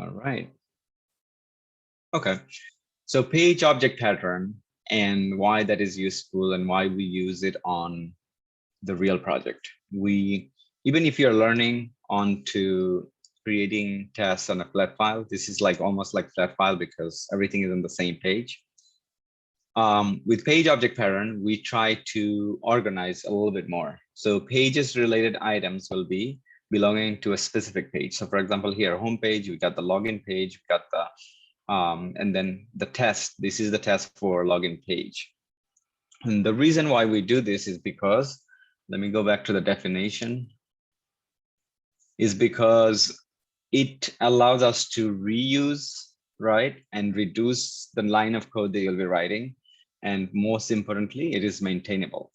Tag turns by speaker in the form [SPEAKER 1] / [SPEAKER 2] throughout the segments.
[SPEAKER 1] All right. Okay. So page object pattern and why that is useful and why we use it on the real project. Even if you're learning onto creating tests on a flat file, this is like almost like flat file because everything is on the same page. With page object pattern, we try to organize a little bit more. So pages related items will be belonging to a specific page. So for example, here, home page, we got the login page, we got the, and then the test, this is the test for login page. And the reason why we do this is because, let me go back to the definition, is because it allows us to reuse, right? And reduce the line of code that you'll be writing. And most importantly, it is maintainable.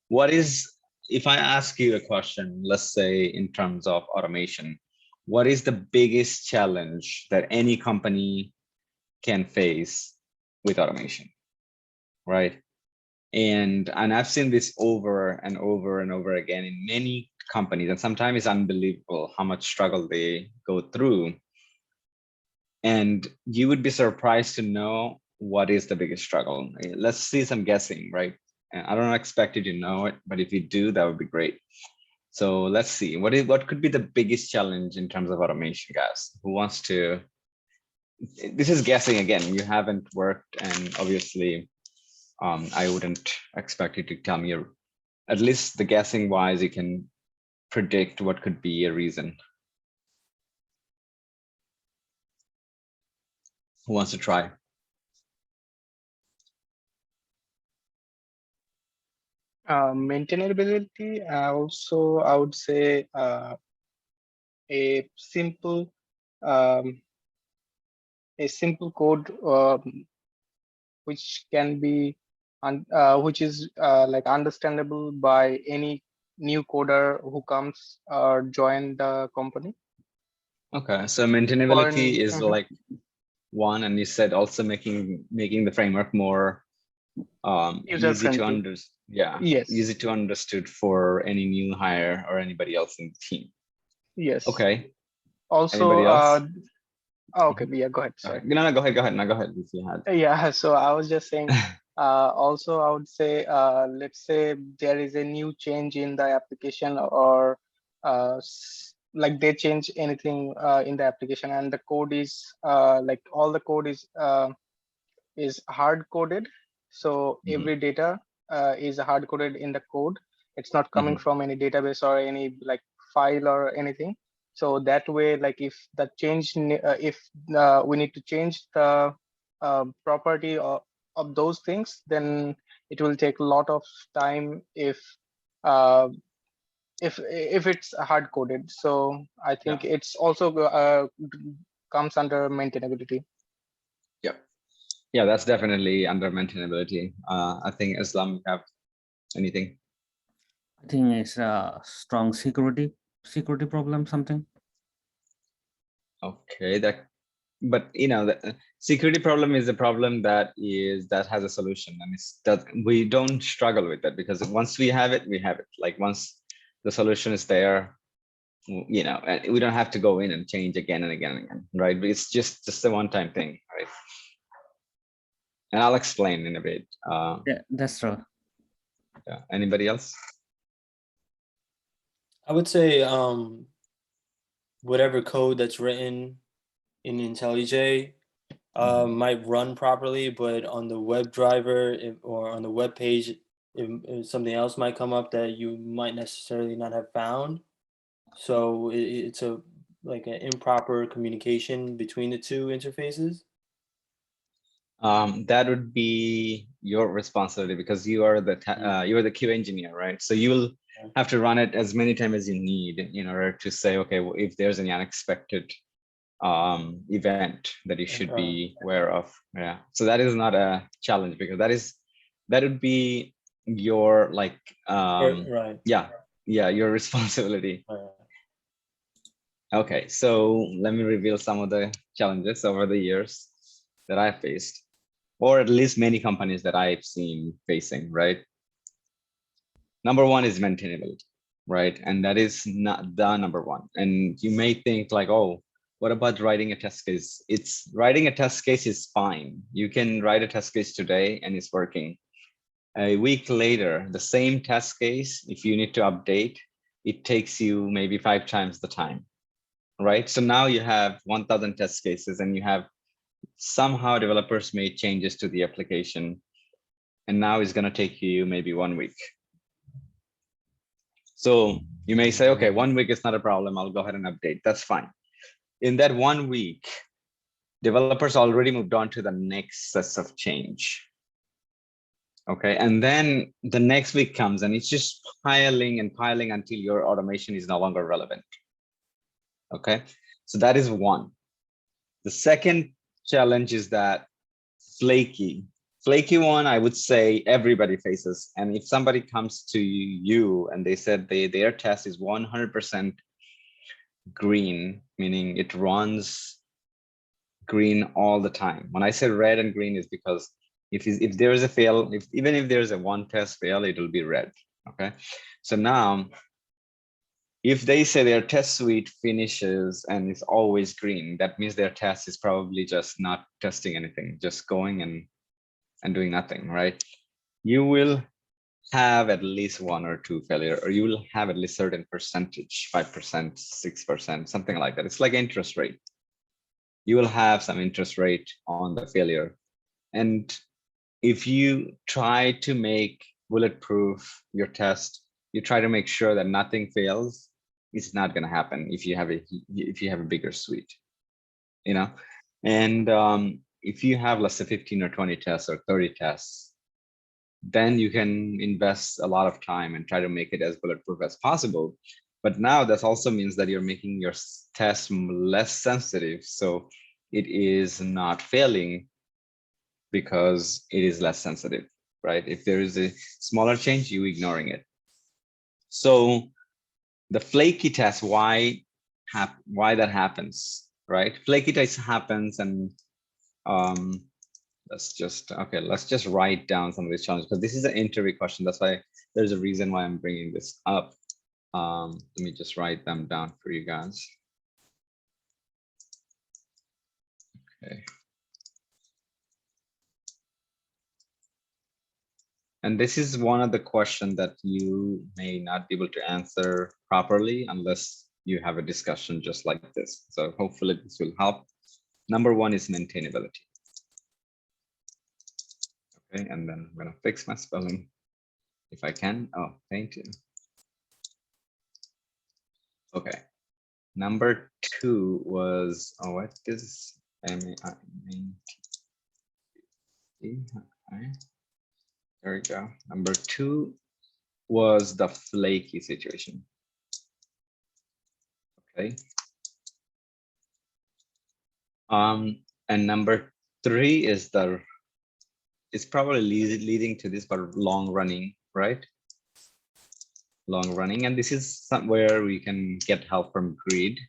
[SPEAKER 1] What is, if I ask you a question, let's say in terms of automation, what is the biggest challenge that any company can face with automation, right? And I've seen this over and over and over again in many companies, and sometimes it's unbelievable how much struggle they go through. And you would be surprised to know what is the biggest struggle. Let's see some guessing, right? And I don't expect you to know it, but if you do, that would be great. So let's see, what could be the biggest challenge in terms of automation, guys? Who wants to? This is guessing again. You haven't worked, and obviously, I wouldn't expect you to tell me. At least the guessing wise, you can predict what could be a reason. Who wants to try?
[SPEAKER 2] Maintainability. Also, I would say a simple code which can be which is like understandable by any new coder who comes or join the company.
[SPEAKER 1] Okay, so maintainability is like one, and you said also making the framework more easy to understand. Yeah,
[SPEAKER 2] yes,
[SPEAKER 1] easy to understood for any new hire or anybody else in the team.
[SPEAKER 2] Yes.
[SPEAKER 1] Okay.
[SPEAKER 2] Also,
[SPEAKER 1] anybody else?
[SPEAKER 2] Okay, yeah, go ahead. Sorry.
[SPEAKER 1] No, go ahead. No, go ahead if you had.
[SPEAKER 2] Yeah, so I was just saying. Also, I would say, let's say there is a new change in the application, or like they change anything in the application, and the code is like all the code is hard coded. So every data is hard coded in the code. It's not coming from any database or any like file or anything. So that way, like if the change, if we need to change the property of those things, then it will take a lot of time if it's hard coded. So I think it's also comes under maintainability.
[SPEAKER 1] Yeah, that's definitely under maintainability. I think Islam, you have anything?
[SPEAKER 3] I think it's a strong security problem, something.
[SPEAKER 1] Okay, but you know, the security problem is a problem that has a solution, and it's that we don't struggle with that, because once we have it, we have it. Like once the solution is there, you know, and we don't have to go in and change again and again and again, right? But it's just a one-time thing, right? And I'll explain in a bit.
[SPEAKER 3] Yeah, that's true.
[SPEAKER 1] Yeah. Anybody else?
[SPEAKER 4] I would say whatever code that's written in IntelliJ might run properly, but on the web driver or on the web page, if something else might come up that you might necessarily not have found. So it's like an improper communication between the two interfaces.
[SPEAKER 1] That would be your responsibility, because you are the QA engineer, right? So you'll have to run it as many times as you need in order to say, okay, well, if there's any unexpected event that you should be aware of. Yeah. So that is not a challenge, because that would be your like
[SPEAKER 4] right.
[SPEAKER 1] Yeah, your responsibility. Okay, so let me reveal some of the challenges over the years that I've faced, or at least many companies that I've seen facing, right? Number one is maintainability, right? And that is not the number one. And you may think like, oh, what about writing a test case? Writing a test case is fine. You can write a test case today and it's working. A week later, the same test case, if you need to update, it takes you maybe 5 times the time, right? So now you have 1,000 test cases and you have somehow developers made changes to the application. And now it's going to take you maybe 1 week. So you may say, okay, 1 week is not a problem. I'll go ahead and update. That's fine. In that 1 week, developers already moved on to the next set of change. Okay, and then the next week comes and it's just piling and piling until your automation is no longer relevant. Okay, so that is one. The second challenge is that flaky one, I would say everybody faces. And if somebody comes to you and they said their test is 100% green, meaning it runs green all the time. When I say red and green is because if there is a fail, even if there's a one test fail, it will be red. Okay, so now if they say their test suite finishes and it's always green, that means their test is probably just not testing anything, just going and doing nothing, right? You will have at least 1 or 2 failure, or you will have at least certain percentage, 5%, 6%, something like that. It's like interest rate. You will have some interest rate on the failure. And if you try to make bulletproof your test, you try to make sure that nothing fails, it's not going to happen if you have a bigger suite, you know. And if you have, let's say, 15 or 20 tests or 30 tests, then you can invest a lot of time and try to make it as bulletproof as possible. But now that also means that you're making your test less sensitive, so it is not failing because it is less sensitive, right? If there is a smaller change, you ignoring it. So the flaky test, why that happens, right? Flaky test happens, and let's just write down some of these challenges, because this is an interview question. That's why there's a reason why I'm bringing this up. Let me just write them down for you guys. Okay. And this is one of the questions that you may not be able to answer properly unless you have a discussion just like this. So hopefully this will help. Number one is maintainability. Okay, and then I'm gonna fix my spelling if I can. Oh, thank you. Okay. Number two was, oh, what is there we go. Number two was the flaky situation. Okay. And number three is it's probably leading to this, but long running, right? Long running, and this is somewhere we can get help from Grid.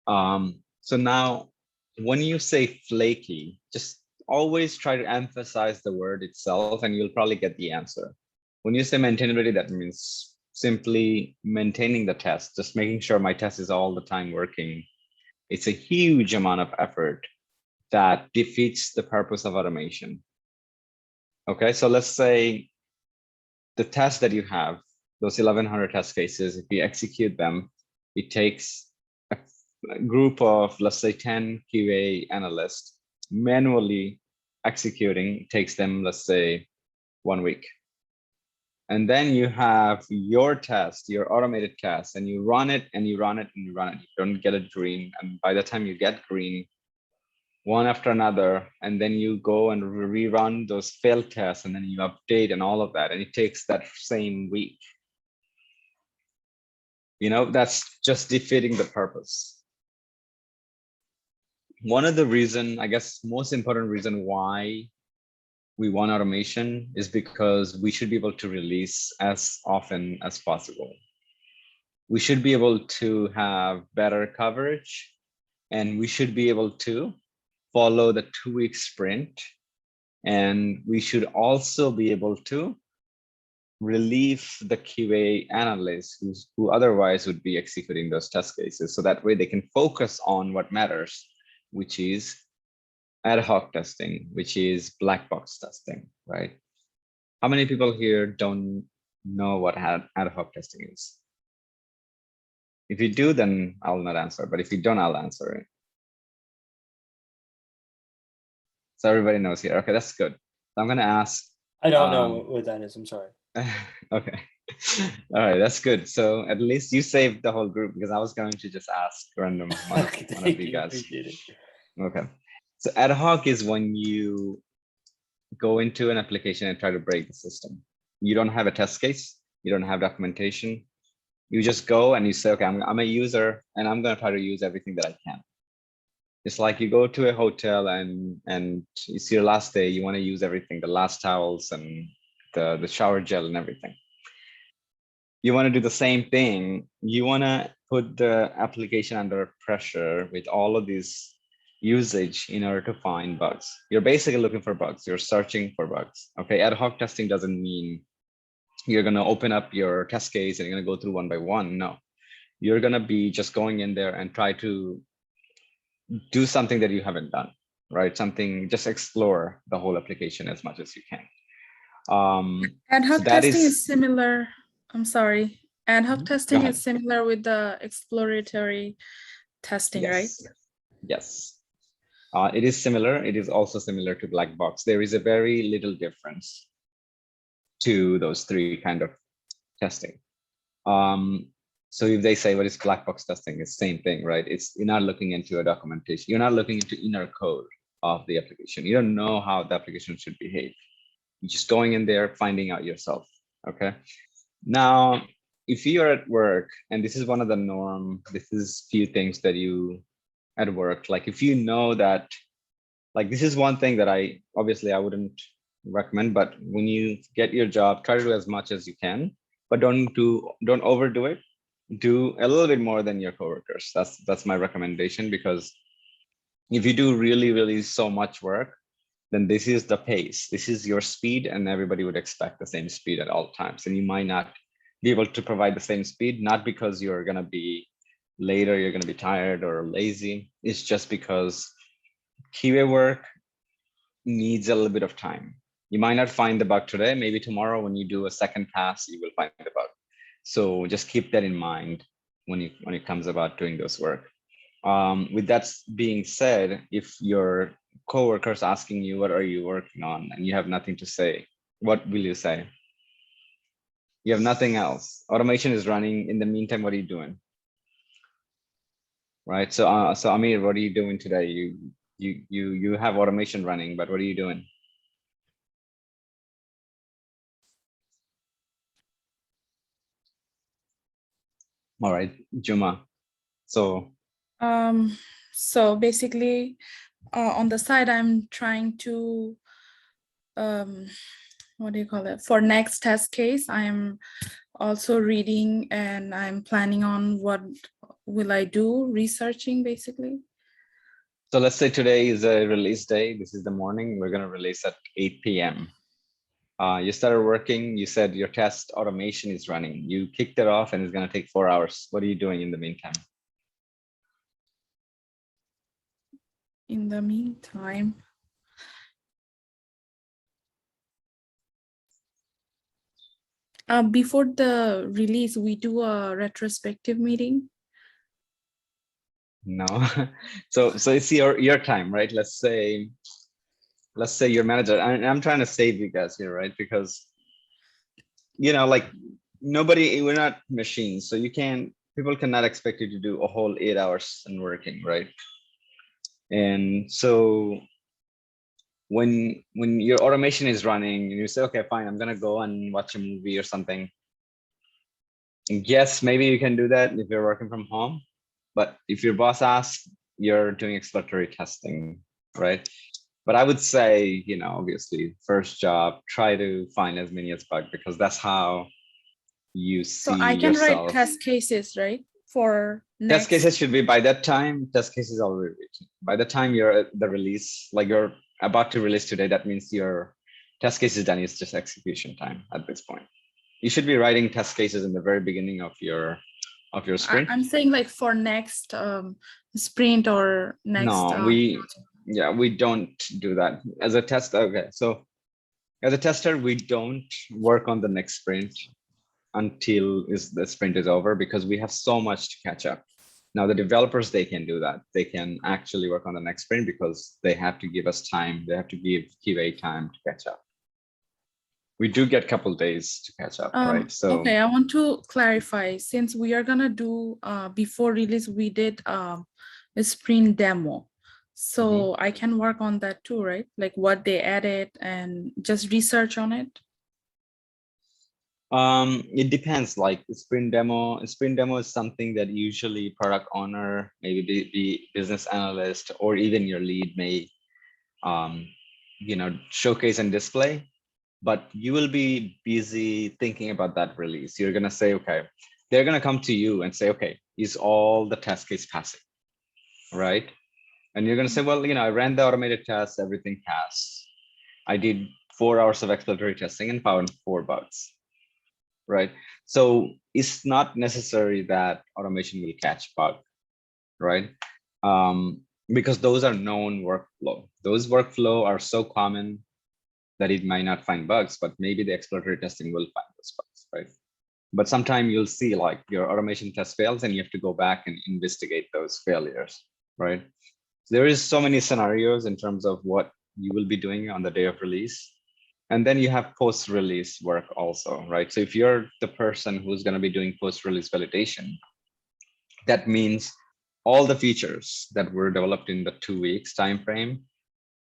[SPEAKER 1] So now, when you say flaky, just always try to emphasize the word itself, and you'll probably get the answer. When you say maintainability, that means simply maintaining the test, just making sure my test is all the time working. It's a huge amount of effort that defeats the purpose of automation. Okay, so let's say the test that you have, those 1,100 test cases, if you execute them, it takes a group of, let's say, 10 QA analysts manually executing, takes them, let's say, 1 week. And then you have your test, your automated test, and you run it and you run it and you run it. You don't get it green. And by the time you get green, one after another, and then you go and rerun those failed tests, and then you update and all of that, and it takes that same week. You know, that's just defeating the purpose. One of the reason, I guess, most important reason why we want automation is because we should be able to release as often as possible. We should be able to have better coverage, and we should be able to follow the 2-week sprint. And we should also be able to relieve the QA analysts who otherwise would be executing those test cases. So that way they can focus on what matters, which is ad hoc testing, which is black box testing, right? How many people here don't know what ad hoc testing is? If you do, then I'll not answer, but if you don't, I'll answer it. So everybody knows here. Okay, that's good. So I'm going to ask.
[SPEAKER 4] I don't know what that is. I'm sorry.
[SPEAKER 1] Okay. All right, that's good. So at least you saved the whole group, because I was going to just ask random one
[SPEAKER 4] Okay,
[SPEAKER 1] of
[SPEAKER 4] thank
[SPEAKER 1] you
[SPEAKER 4] you.
[SPEAKER 1] guys.
[SPEAKER 4] Appreciate it.
[SPEAKER 1] Okay. So ad hoc is when you go into an application and try to break the system. You don't have a test case. You don't have documentation. You just go and you say, okay, I'm a user and I'm going to try to use everything that I can. It's like you go to a hotel and it's your last day. You want to use everything, the last towels and the shower gel and everything. You want to do the same thing. You want to put the application under pressure with all of these usage in order to find bugs. You're basically looking for bugs. You're searching for bugs. Okay, ad hoc testing doesn't mean you're going to open up your test case and you're going to go through one by one. No, you're going to be just going in there and try to do something that you haven't done, right? Something, just explore the whole application as much as you can.
[SPEAKER 5] Ad hoc
[SPEAKER 1] so that
[SPEAKER 5] testing
[SPEAKER 1] is
[SPEAKER 5] is similar. I'm sorry. Ad hoc
[SPEAKER 1] Go
[SPEAKER 5] testing
[SPEAKER 1] ahead.
[SPEAKER 5] is similar with the exploratory testing, right?
[SPEAKER 1] Yes. It is similar. It is also similar to black box. There is a very little difference to those three kind of testing. So if they say what is black box testing, it's same thing, right? It's, you're not looking into a documentation. You're not looking into inner code of the application. You don't know how the application should behave. You're just going in there, finding out yourself. Okay. Now, if you're at work, and this is one of the norm, this is few things that you at work, like if you know that, like this is one thing that I wouldn't recommend, but when you get your job, try to do as much as you can, but don't overdo it. Do a little bit more than your coworkers. That's my recommendation, because if you do really so much work, then this is the pace, this is your speed, and everybody would expect the same speed at all times, and you might not be able to provide the same speed, not because you're going to be late or you're going to be tired or lazy. It's just because QA work needs a little bit of time. You might not find the bug today, maybe tomorrow when you do a second pass, you will find the bug. So just keep that in mind when it comes about doing this work. With that being said, if your coworkers asking you, what are you working on? And you have nothing to say, what will you say? You have nothing else. Automation is running. In the meantime, what are you doing? Right. So, so Amir, what are you doing today? You have automation running, but what are you doing? All right, Juma. So
[SPEAKER 5] Basically, on the side, I'm trying to what do you call it? For next test case, I'm also reading and I'm planning on what will I do, researching basically.
[SPEAKER 1] So let's say today is a release day. This is the morning. We're going to release at 8 p.m. You started working. You said your test automation is running. You kicked it off and it's going to take 4 hours. What are you doing in the meantime?
[SPEAKER 5] In the meantime, before the release, we do a retrospective meeting.
[SPEAKER 1] No. So it's your time, right? Let's say your manager, I'm trying to save you guys here, right? Because, like we're not machines. So people cannot expect you to do a whole 8 hours and working, right? And so when your automation is running and you say, okay, fine, I'm going to go and watch a movie or something. And yes, maybe you can do that if you're working from home. But if your boss asks, you're doing exploratory testing, right? But I would say, obviously, first job, try to find as many as bug, because that's how you see
[SPEAKER 5] So I can write
[SPEAKER 1] yourself.
[SPEAKER 5] test cases, right? For next.
[SPEAKER 1] Test cases should be, by that time, test cases already written. By the time you're at the release, like you're about to release today, that means your test case is done. It's just execution time at this point. You should be writing test cases in the very beginning of your sprint.
[SPEAKER 5] I'm saying like for next sprint or next.
[SPEAKER 1] No, we don't do that as a test. Okay, so as a tester, we don't work on the next sprint until the sprint is over, because we have so much to catch up. Now the developers, they can do that. They can actually work on the next sprint because they have to give us time. They have to give QA time to catch up. We do get a couple days to catch up, right? So
[SPEAKER 5] okay, I want to clarify, since we are gonna do before release, we did a sprint demo. So I can work on that too, right? Like what they added and just research on it.
[SPEAKER 1] It depends. Like sprint demo is something that usually product owner, maybe the business analyst, or even your lead may showcase and display. But you will be busy thinking about that release. You're gonna say, okay, they're gonna come to you and say, okay, is all the test case passing, right? And you're gonna say, well, I ran the automated tests, everything passed. I did 4 hours of exploratory testing and found 4 bugs, right? So it's not necessary that automation will catch bug, right? Because those are known workflow. Those workflow are so common that it might not find bugs, but maybe the exploratory testing will find those bugs, right? But sometimes you'll see like your automation test fails and you have to go back and investigate those failures, right? So there is so many scenarios in terms of what you will be doing on the day of release. And then you have post-release work also, right? So if you're the person who's going to be doing post-release validation, that means all the features that were developed in the 2 weeks time frame,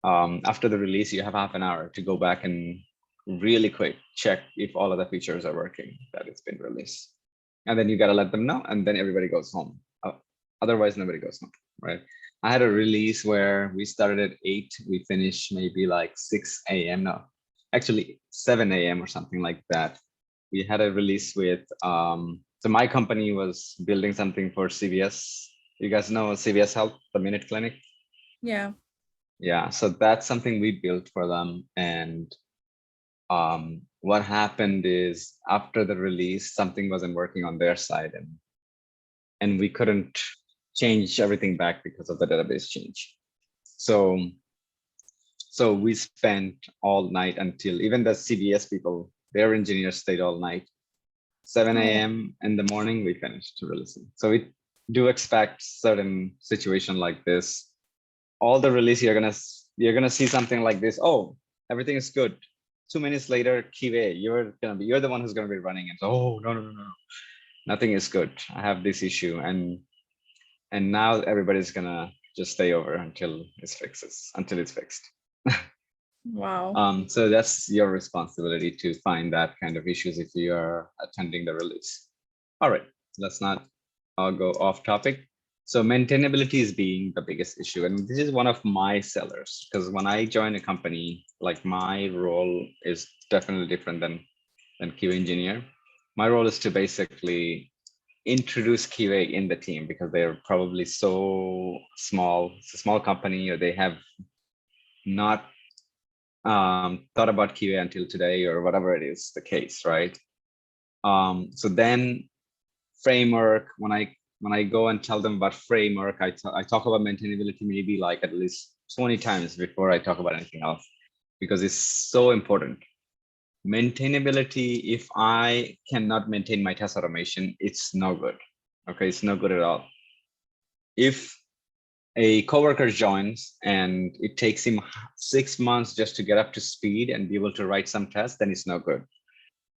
[SPEAKER 1] after the release, you have half an hour to go back and really quick check if all of the features are working that it's been released. And then you got to let them know, and then everybody goes home. Otherwise, nobody goes home, right? I had a release where we started at 8, we finished maybe like 6 a.m. No, actually 7 a.m. or something like that. We had a release with, so my company was building something for CVS. You guys know CVS Health, the Minute Clinic?
[SPEAKER 5] Yeah.
[SPEAKER 1] Yeah, so that's something we built for them. And what happened is after the release, something wasn't working on their side, and we couldn't change everything back because of the database change. So we spent all night until even the CVS people, their engineers stayed all night. 7 a.m. in the morning, we finished releasing. So we do expect certain situation like this. All the release, you're gonna see something like this. Oh, everything is good. 2 minutes later, QA, you're the one who's gonna be running it. Oh, no, nothing is good. I have this issue, and now everybody's gonna just stay over until it's fixed.
[SPEAKER 5] Wow.
[SPEAKER 1] So that's your responsibility to find that kind of issues if you are attending the release. All right, let's not go off topic. So maintainability is being the biggest issue. And this is one of my sellers, because when I join a company, like my role is definitely different than QA engineer. My role is to basically introduce QA in the team, because they're probably so small. It's a small company, or they have not thought about QA until today, or whatever it is the case, right? So then framework, when I go and tell them about framework, I talk about maintainability maybe like at least 20 times before I talk about anything else, because it's so important. Maintainability, if I cannot maintain my test automation, it's no good. Okay, it's no good at all. If a coworker joins and it takes him 6 months just to get up to speed and be able to write some tests, then it's no good.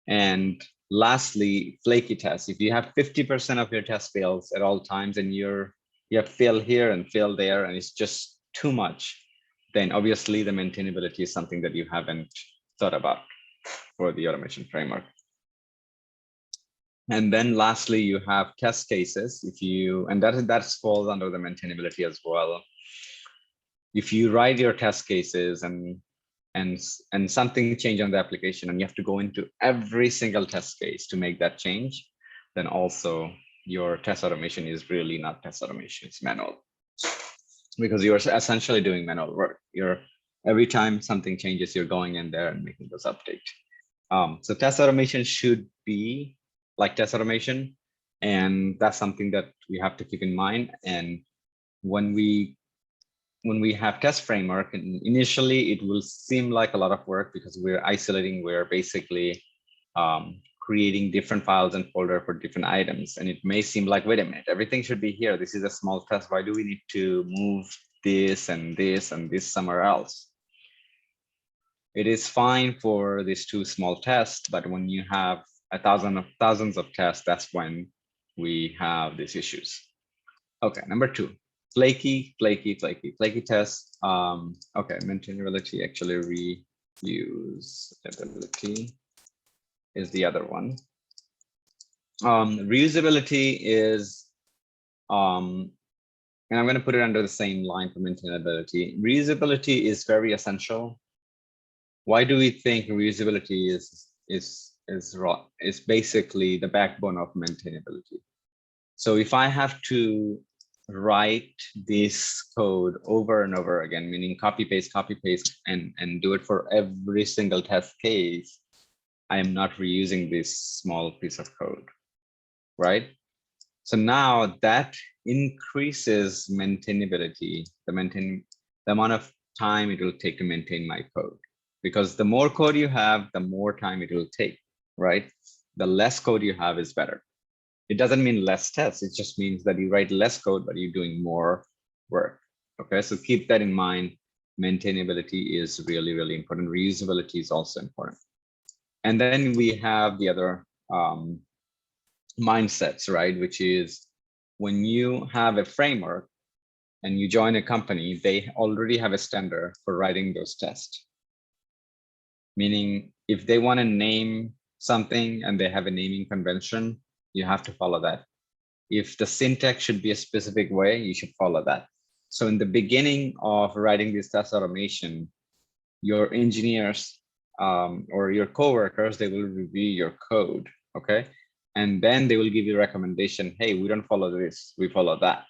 [SPEAKER 1] And lastly, flaky tests. If you have 50% of your test fails at all times, and you have fail here and fail there, and it's just too much, then obviously the maintainability is something that you haven't thought about for the automation framework. And then lastly, you have test cases. And that falls under the maintainability as well. If you write your test cases and something change on the application, and you have to go into every single test case to make that change, then also your test automation is really not test automation, it's manual. Because you're essentially doing manual work. Every time something changes, you're going in there and making those updates. So test automation should be like test automation, and that's something that we have to keep in mind. And when we have test framework, and initially it will seem like a lot of work because we're isolating, we're basically creating different files and folder for different items. And it may seem like, wait a minute, everything should be here. This is a small test. Why do we need to move this and this and this somewhere else? It is fine for these two small tests, but when you have thousands of tests, that's when we have these issues. Okay, number 2, flaky tests. Okay, maintainability, actually reusability is the other one. Reusability is, and I'm going to put it under the same line for maintainability. Reusability is very essential. Why do we think reusability is basically the backbone of maintainability? So if I have to write this code over and over again, meaning copy paste, and do it for every single test case, I am not reusing this small piece of code, right? So now that increases maintainability, the amount of time it will take to maintain my code. Because the more code you have, the more time it will take, right? The less code you have is better. It doesn't mean less tests. It just means that you write less code, but you're doing more work. Okay, so keep that in mind. Maintainability is really, really important. Reusability is also important. And then we have the other mindsets, right? Which is when you have a framework and you join a company, they already have a standard for writing those tests. Meaning if they want to name something and they have a naming convention, you have to follow that. If the syntax should be a specific way, you should follow that. So in the beginning of writing this test automation, your engineers or your coworkers, they will review your code, okay? And then they will give you a recommendation, hey, we don't follow this, we follow that.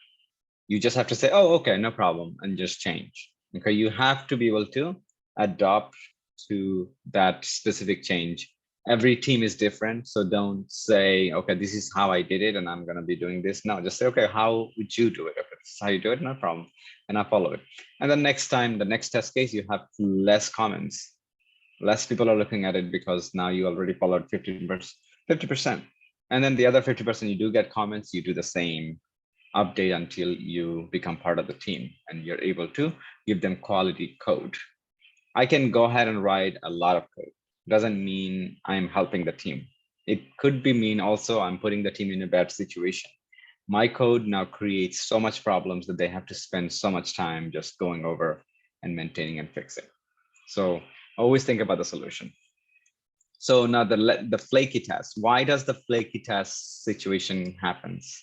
[SPEAKER 1] You just have to say, oh, okay, no problem, and just change. Okay, you have to be able to adopt to that specific change. Every team is different, so don't say, okay, this is how I did it and I'm going to be doing this. No, just say, okay, how would you do it? If it's how you do it, no problem, and I follow it. And then next time, the next test case, you have less comments. Less people are looking at it because now you already followed 50%. And then the other 50%, you do get comments, you do the same update until you become part of the team and you're able to give them quality code. I can go ahead and write a lot of code. Doesn't mean I'm helping the team. It could be mean also I'm putting the team in a bad situation. My code now creates so much problems that they have to spend so much time just going over and maintaining and fixing. So always think about the solution. So now the flaky test. Why does the flaky test situation happens?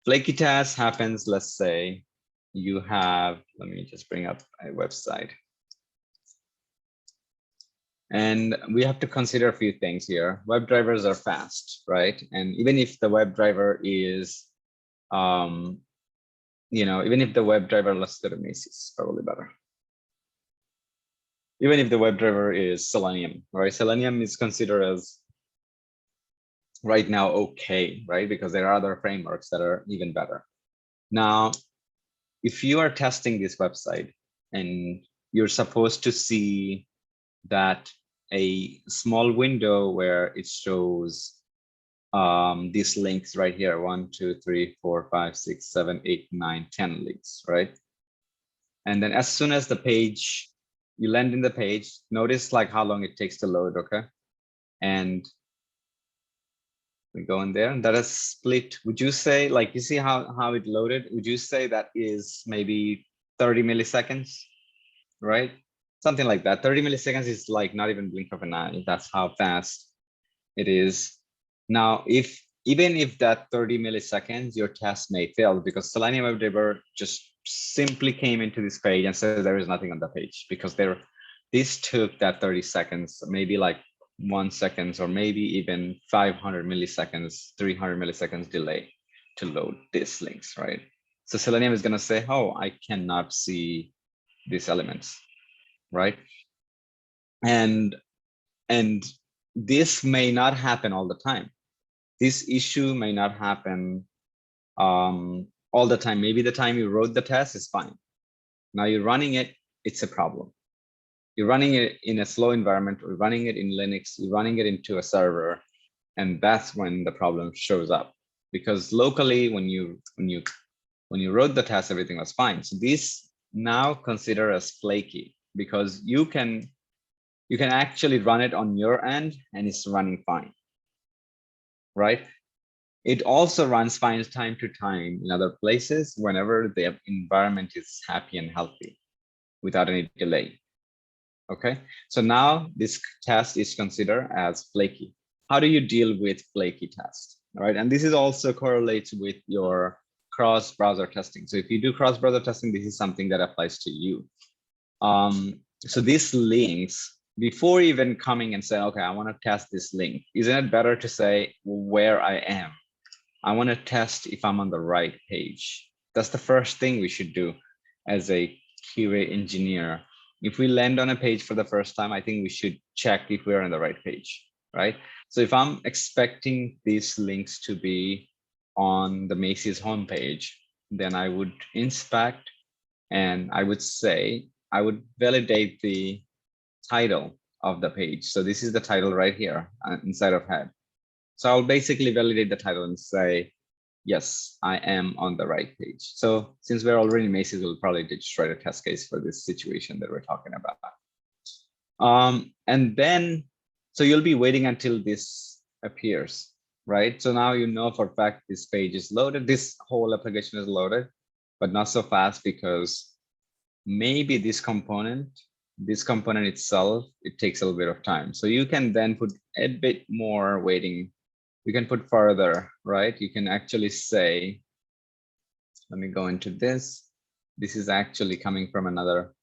[SPEAKER 1] Flaky test happens, let's say you have, let me just bring up a website. And we have to consider a few things here. Web drivers are fast, right? And even if the web driver is, even if the web driver, let's go to Macy's, probably better. Even if the web driver is Selenium, right? Selenium is considered as right now okay, right? Because there are other frameworks that are even better. Now, if you are testing this website and you're supposed to see that a small window where it shows these links right here, 1, 2, 3, 4, 5, 6, 7, 8, 9, 10 links, right? And then as soon as the page, you land in the page, notice like how long it takes to load, okay? And we go in there and that is split. Would you say, like, you see how it loaded? Would you say that is maybe 30 milliseconds, right? Something like that. 30 milliseconds is like not even blink of an eye. That's how fast it is. Now, even if that 30 milliseconds, your test may fail because Selenium WebDriver just simply came into this page and said there is nothing on the page because this took that 30 seconds, maybe like 1 second, or maybe even 500 milliseconds, 300 milliseconds delay to load these links, right? So Selenium is going to say, oh, I cannot see these elements, right? And this may not happen all the time. This issue may not happen all the time. Maybe the time you wrote the test is fine. Now you're running it, it's a problem. You're running it in a slow environment, or running it in Linux, you're running it into a server, and that's when the problem shows up. Because locally, when you wrote the test, everything was fine. So these now consider as flaky, because you can actually run it on your end and it's running fine, right? It also runs fine time to time in other places whenever the environment is happy and healthy without any delay. Okay, so now this test is considered as flaky. How do you deal with flaky tests? All right, and this is also correlates with your cross-browser testing. So if you do cross-browser testing, this is something that applies to you. So these links, before even coming and saying, okay, I want to test this link, isn't it better to say where I am? I want to test if I'm on the right page. That's the first thing we should do as a QA engineer. If we land on a page for the first time, I think we should check if we're on the right page, right? So if I'm expecting these links to be on the Macy's homepage, then I would inspect and I would say, I would validate the title of the page. So this is the title right here inside of head. So I'll basically validate the title and say, yes, I am on the right page. So since we're already in Macy's, we'll probably just write a test case for this situation that we're talking about. And then, so you'll be waiting until this appears, right? So now you know for a fact this page is loaded, this whole application is loaded, but not so fast because maybe this component itself, it takes a little bit of time. So you can then put a bit more waiting. You can put further, right? You can actually say, let me go into this. This is actually coming from another,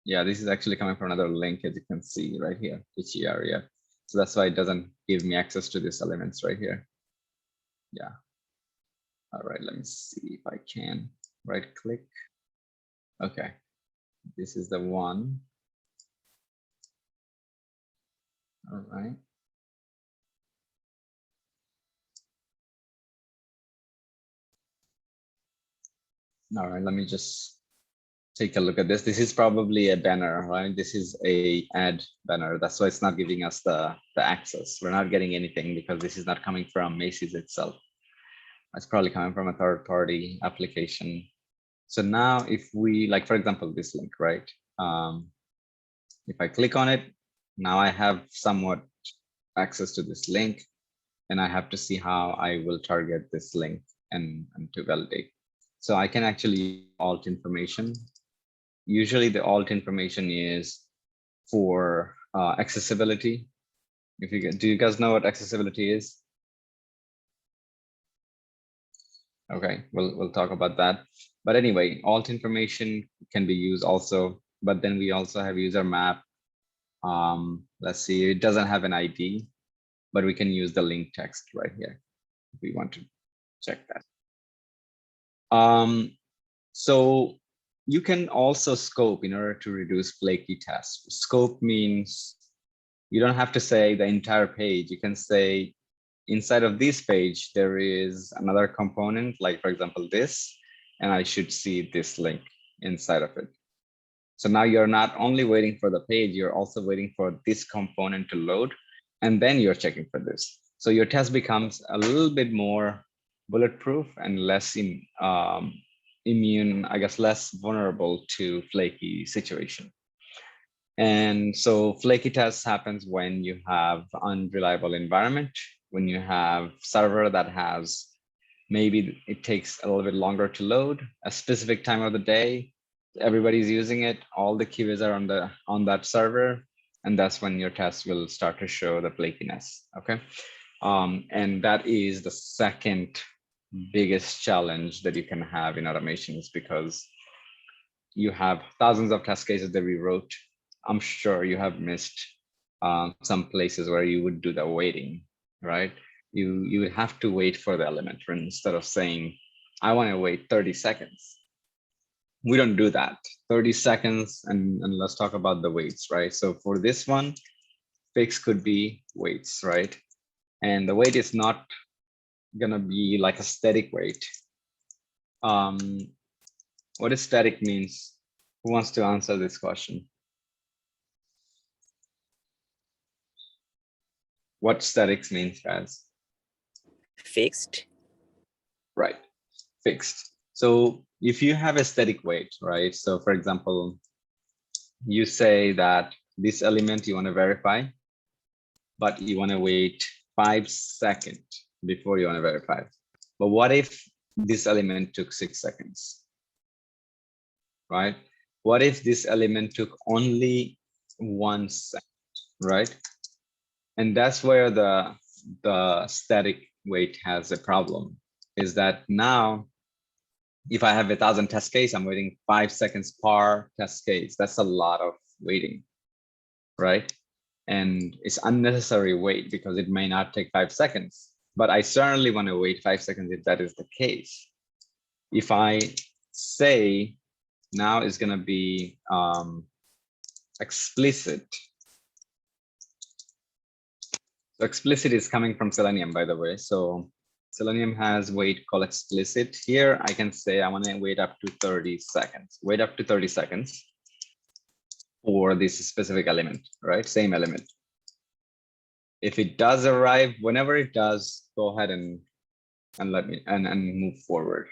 [SPEAKER 1] yeah, this is actually coming from another link, as you can see right here, itchy area. So that's why it doesn't give me access to these elements right here. Yeah. All right, let me see if I can right click. Okay, this is the one. All right. All right, let me just take a look at this. This is probably a banner, right? This is a ad banner. That's why it's not giving us the access. We're not getting anything because this is not coming from Macy's itself. It's probably coming from a third-party application. So now if we, like, for example, this link, right? If I click on it, now I have somewhat access to this link, and I have to see how I will target this link and to validate. So I can actually alt information. Usually the alt information is for accessibility. If you do, you guys know what accessibility is? Okay, we'll talk about that. But anyway, alt information can be used also, but then we also have user map. Let's see, it doesn't have an ID, but we can use the link text right here if we want to check that. So you can also scope in order to reduce flaky tests. Scope means you don't have to say the entire page. You can say inside of this page, there is another component, like for example, this, and I should see this link inside of it. So now you're not only waiting for the page, you're also waiting for this component to load, and then you're checking for this. So your test becomes a little bit more bulletproof and less immune, I guess, less vulnerable to flaky situation. And so flaky tests happens when you have unreliable environment, when you have server that has, maybe it takes a little bit longer to load, a specific time of the day, everybody's using it, all the QAs are on that server, and that's when your test will start to show the flakiness, okay? And that is the second biggest challenge that you can have in automation, is because you have thousands of test cases that we wrote. I'm sure you have missed some places where you would do the waiting, right? You would have to wait for the element instead of saying, I want to wait 30 seconds. We don't do that. 30 seconds, and let's talk about the waits, right? So for this one, fixed could be weights, right? And the weight is not gonna be like a static weight. What is static means? Who wants to answer this question? What statics means, guys?
[SPEAKER 6] Fixed.
[SPEAKER 1] Right, fixed. So if you have a static weight, right? So for example, you say that this element you want to verify, but you want to wait 5 seconds before you want to verify. But what if this element took 6 seconds? Right? What if this element took only 1 second, right? And that's where the static weight has a problem, is that now if I have 1,000 test case, I'm waiting 5 seconds per test case. That's a lot of waiting, right? And it's unnecessary wait because it may not take 5 seconds, but I certainly want to wait 5 seconds if that is the case. If I say now is going to be explicit. So explicit is coming from Selenium, by the way. So Selenium has wait called explicit. Here I can say I want to wait up to 30 seconds. Wait up to 30 seconds for this specific element, right? Same element. If it does arrive, whenever it does, go ahead and let me and move forward.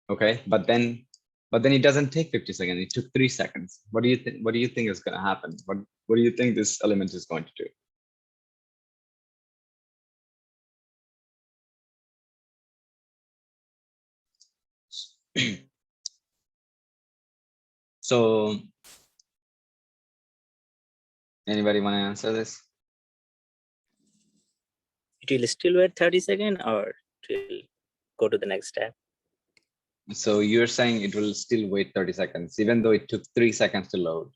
[SPEAKER 1] Okay, but then it doesn't take 50 seconds. It took 3 seconds. What do you think? What do you think is going to happen? What do you think this element is going to do? So anybody want to answer this?
[SPEAKER 6] It will still wait 30 seconds or it will go to the next step.
[SPEAKER 1] So you're saying it will still wait 30 seconds, even though it took 3 seconds to load.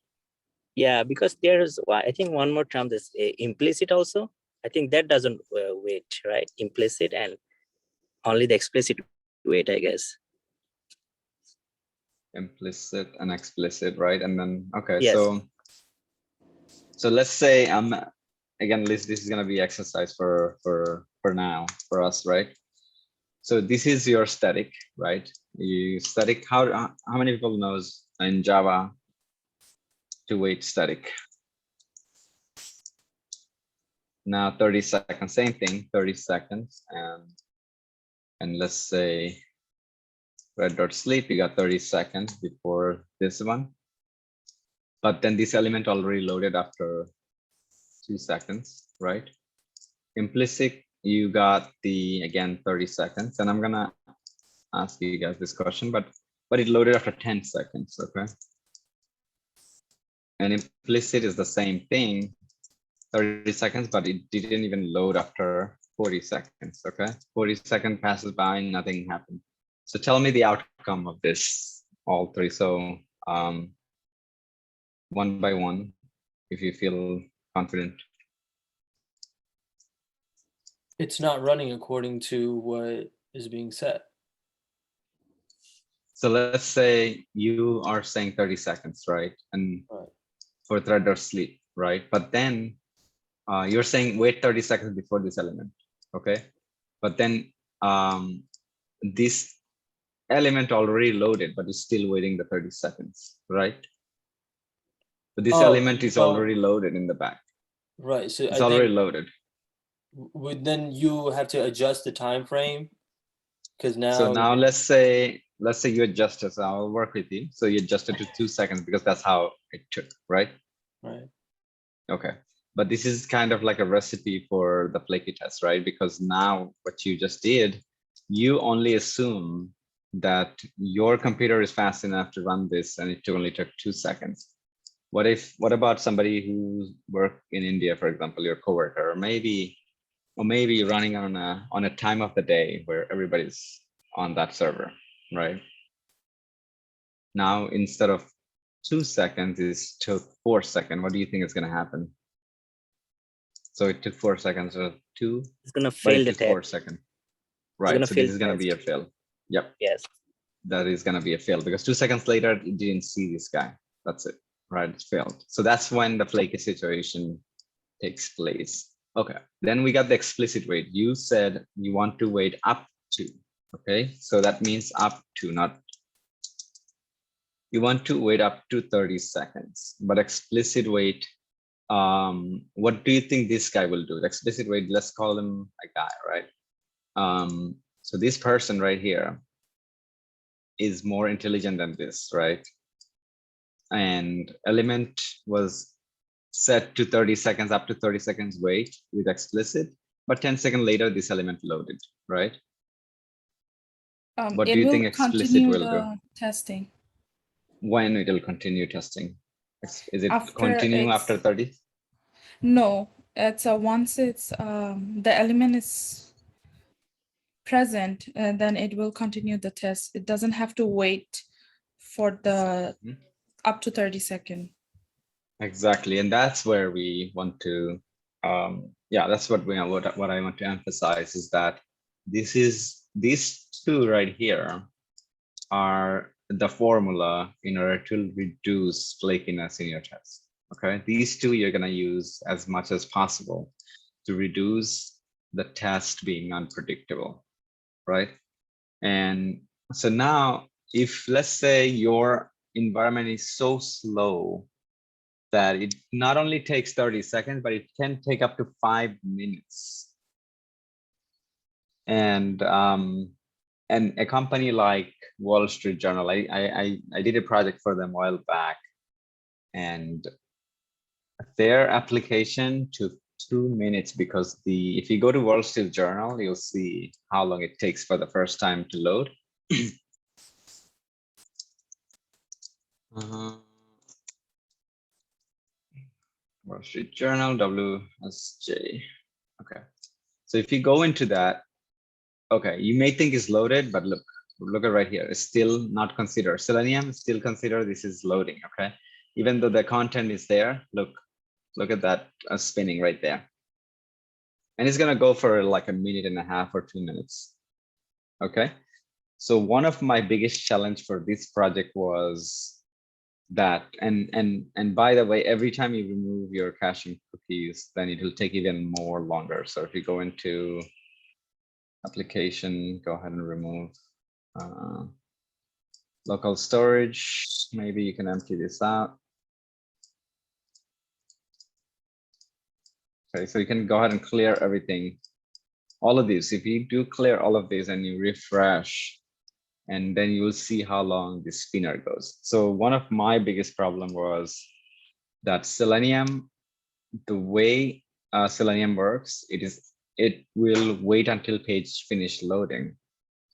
[SPEAKER 6] Yeah, because there's, I think one more term, this implicit also. I think that doesn't wait, right? Implicit and only the explicit wait, I guess.
[SPEAKER 1] Implicit and explicit, right? And then, okay,
[SPEAKER 6] Yes.
[SPEAKER 1] so let's say again, this is going to be exercise for now for us, right? So this is your static, right? You static, how many people knows in Java to wait static? Now 30 seconds, same thing, 30 seconds. And let's say red.sleep, you got 30 seconds before this one. But then this element already loaded after 2 seconds, right? Implicit, you got the, again, 30 seconds. And I'm gonna ask you guys this question, but it loaded after 10 seconds, okay? And implicit is the same thing, 30 seconds, but it didn't even load after 40 seconds, okay? 40 seconds passes by, nothing happened. So tell me the outcome of this, all three. So one by one, if you feel confident.
[SPEAKER 4] It's not running according to what is being set.
[SPEAKER 1] So let's say you are saying 30 seconds, right? And
[SPEAKER 4] Right.
[SPEAKER 1] for thread.sleep, right? But then you're saying wait 30 seconds before this element, okay? But then this element already loaded, but it's still waiting the 30 seconds, right? But this element is already loaded in the back.
[SPEAKER 4] Right. So
[SPEAKER 1] It's already loaded.
[SPEAKER 4] Would then you have to adjust the time frame? Because now.
[SPEAKER 1] So now let's say you adjust it. So I'll work with you. So you adjusted to 2 seconds because that's how it took, right?
[SPEAKER 4] Right.
[SPEAKER 1] Okay. But this is kind of like a recipe for the flaky test, right? Because now what you just did, you only assume that your computer is fast enough to run this and it only took 2 seconds. What about somebody who work in India, for example, your coworker, or maybe running on a time of the day where everybody's on that server, right? Now, instead of 2 seconds, it took 4 seconds. What do you think is going to happen? So it took 4 seconds or 2.
[SPEAKER 6] It's gonna fail the test.
[SPEAKER 1] 4 seconds. Right. So this is going to be a fail. Yep.
[SPEAKER 6] Yes.
[SPEAKER 1] That is going to be a fail because 2 seconds later, it didn't see this guy. That's it. Right. It failed. So that's when the flaky situation takes place. Okay, then we got the explicit wait. You said you want to wait up to, okay? So that means up to, not, you want to wait up to 30 seconds, but explicit wait, what do you think this guy will do? The explicit wait, let's call him a guy, right? So this person right here is more intelligent than this, right? And element was set to 30 seconds, up to 30 seconds wait with explicit, but 10 seconds later, this element loaded, right? What
[SPEAKER 5] It
[SPEAKER 1] do you
[SPEAKER 5] will
[SPEAKER 1] think explicit
[SPEAKER 5] continue
[SPEAKER 1] will do?
[SPEAKER 5] the testing.
[SPEAKER 1] When it will continue testing? Is it
[SPEAKER 5] After
[SPEAKER 1] continue after 30?
[SPEAKER 5] No, it's once it's the element is present, then it will continue the test. It doesn't have to wait for the up to 30 seconds.
[SPEAKER 1] Exactly, and that's where we want to, yeah, that's what what I want to emphasize is that these two right here are the formula in order to reduce flakiness in your test. Okay, these two you're gonna use as much as possible to reduce the test being unpredictable, right? And so now, if let's say your environment is so slow that it not only takes 30 seconds, but it can take up to 5 minutes. And a company like Wall Street Journal, I did a project for them a while back, and their application took 2 minutes because if you go to Wall Street Journal, you'll see how long it takes for the first time to load. Wall Street Journal, WSJ. Okay, so if you go into that, okay, you may think it's loaded, but look at right here. It's still not considered. Selenium still considered this is loading. Okay, even though the content is there. Look at that spinning right there, and it's gonna go for like a minute and a half or 2 minutes. Okay, so one of my biggest challenge for this project was that, and by the way, every time you remove your caching cookies, then it will take even more longer. So if you go into application, go ahead and remove local storage. Maybe you can empty this out. Okay, so you can go ahead and clear everything. All of these, if you do clear all of these and you refresh, and then you will see how long this spinner goes. So one of my biggest problem was that Selenium, the way Selenium works, it will wait until page finish loading.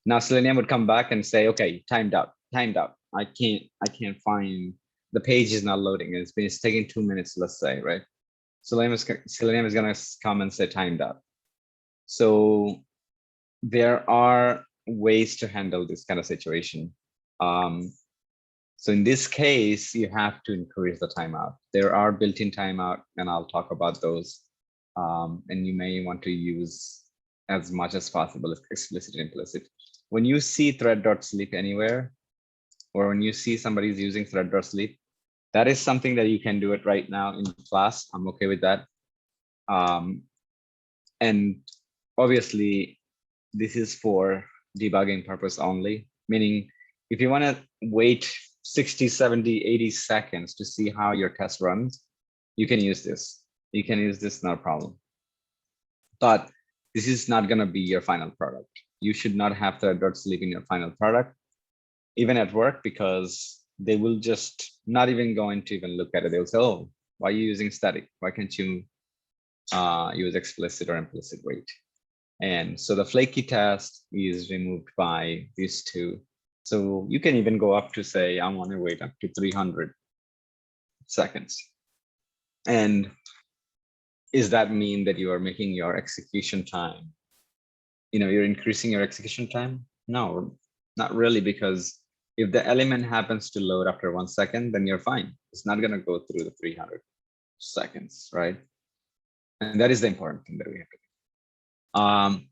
[SPEAKER 1] Now Selenium would come back and say, okay, timed out. I can't find, the page is not loading. It's taking 2 minutes, let's say, right? Selenium is gonna come and say timed out. So there are ways to handle this kind of situation. So in this case, you have to increase the timeout. There are built-in timeout, and I'll talk about those. And you may want to use as much as possible, explicit and implicit. When you see thread.sleep anywhere, or when you see somebody's using thread.sleep, that is something that you can do it right now in class. I'm okay with that. And obviously, this is for debugging purpose only, meaning if you want to wait 60, 70, 80 seconds to see how your test runs, you can use this. You can use this, no problem. But this is not going to be your final product. You should not have thread.sleep in your final product, even at work, because they will just not even going to even look at it. They'll say, oh, why are you using static? Why can't you use explicit or implicit wait? And so the flaky test is removed by these two. So you can even go up to say, I want to wait up to 300 seconds. And does that mean that you are making your execution time, you're increasing your execution time? No, not really, because if the element happens to load after 1 second, then you're fine. It's not going to go through the 300 seconds, right? And that is the important thing that we have to do.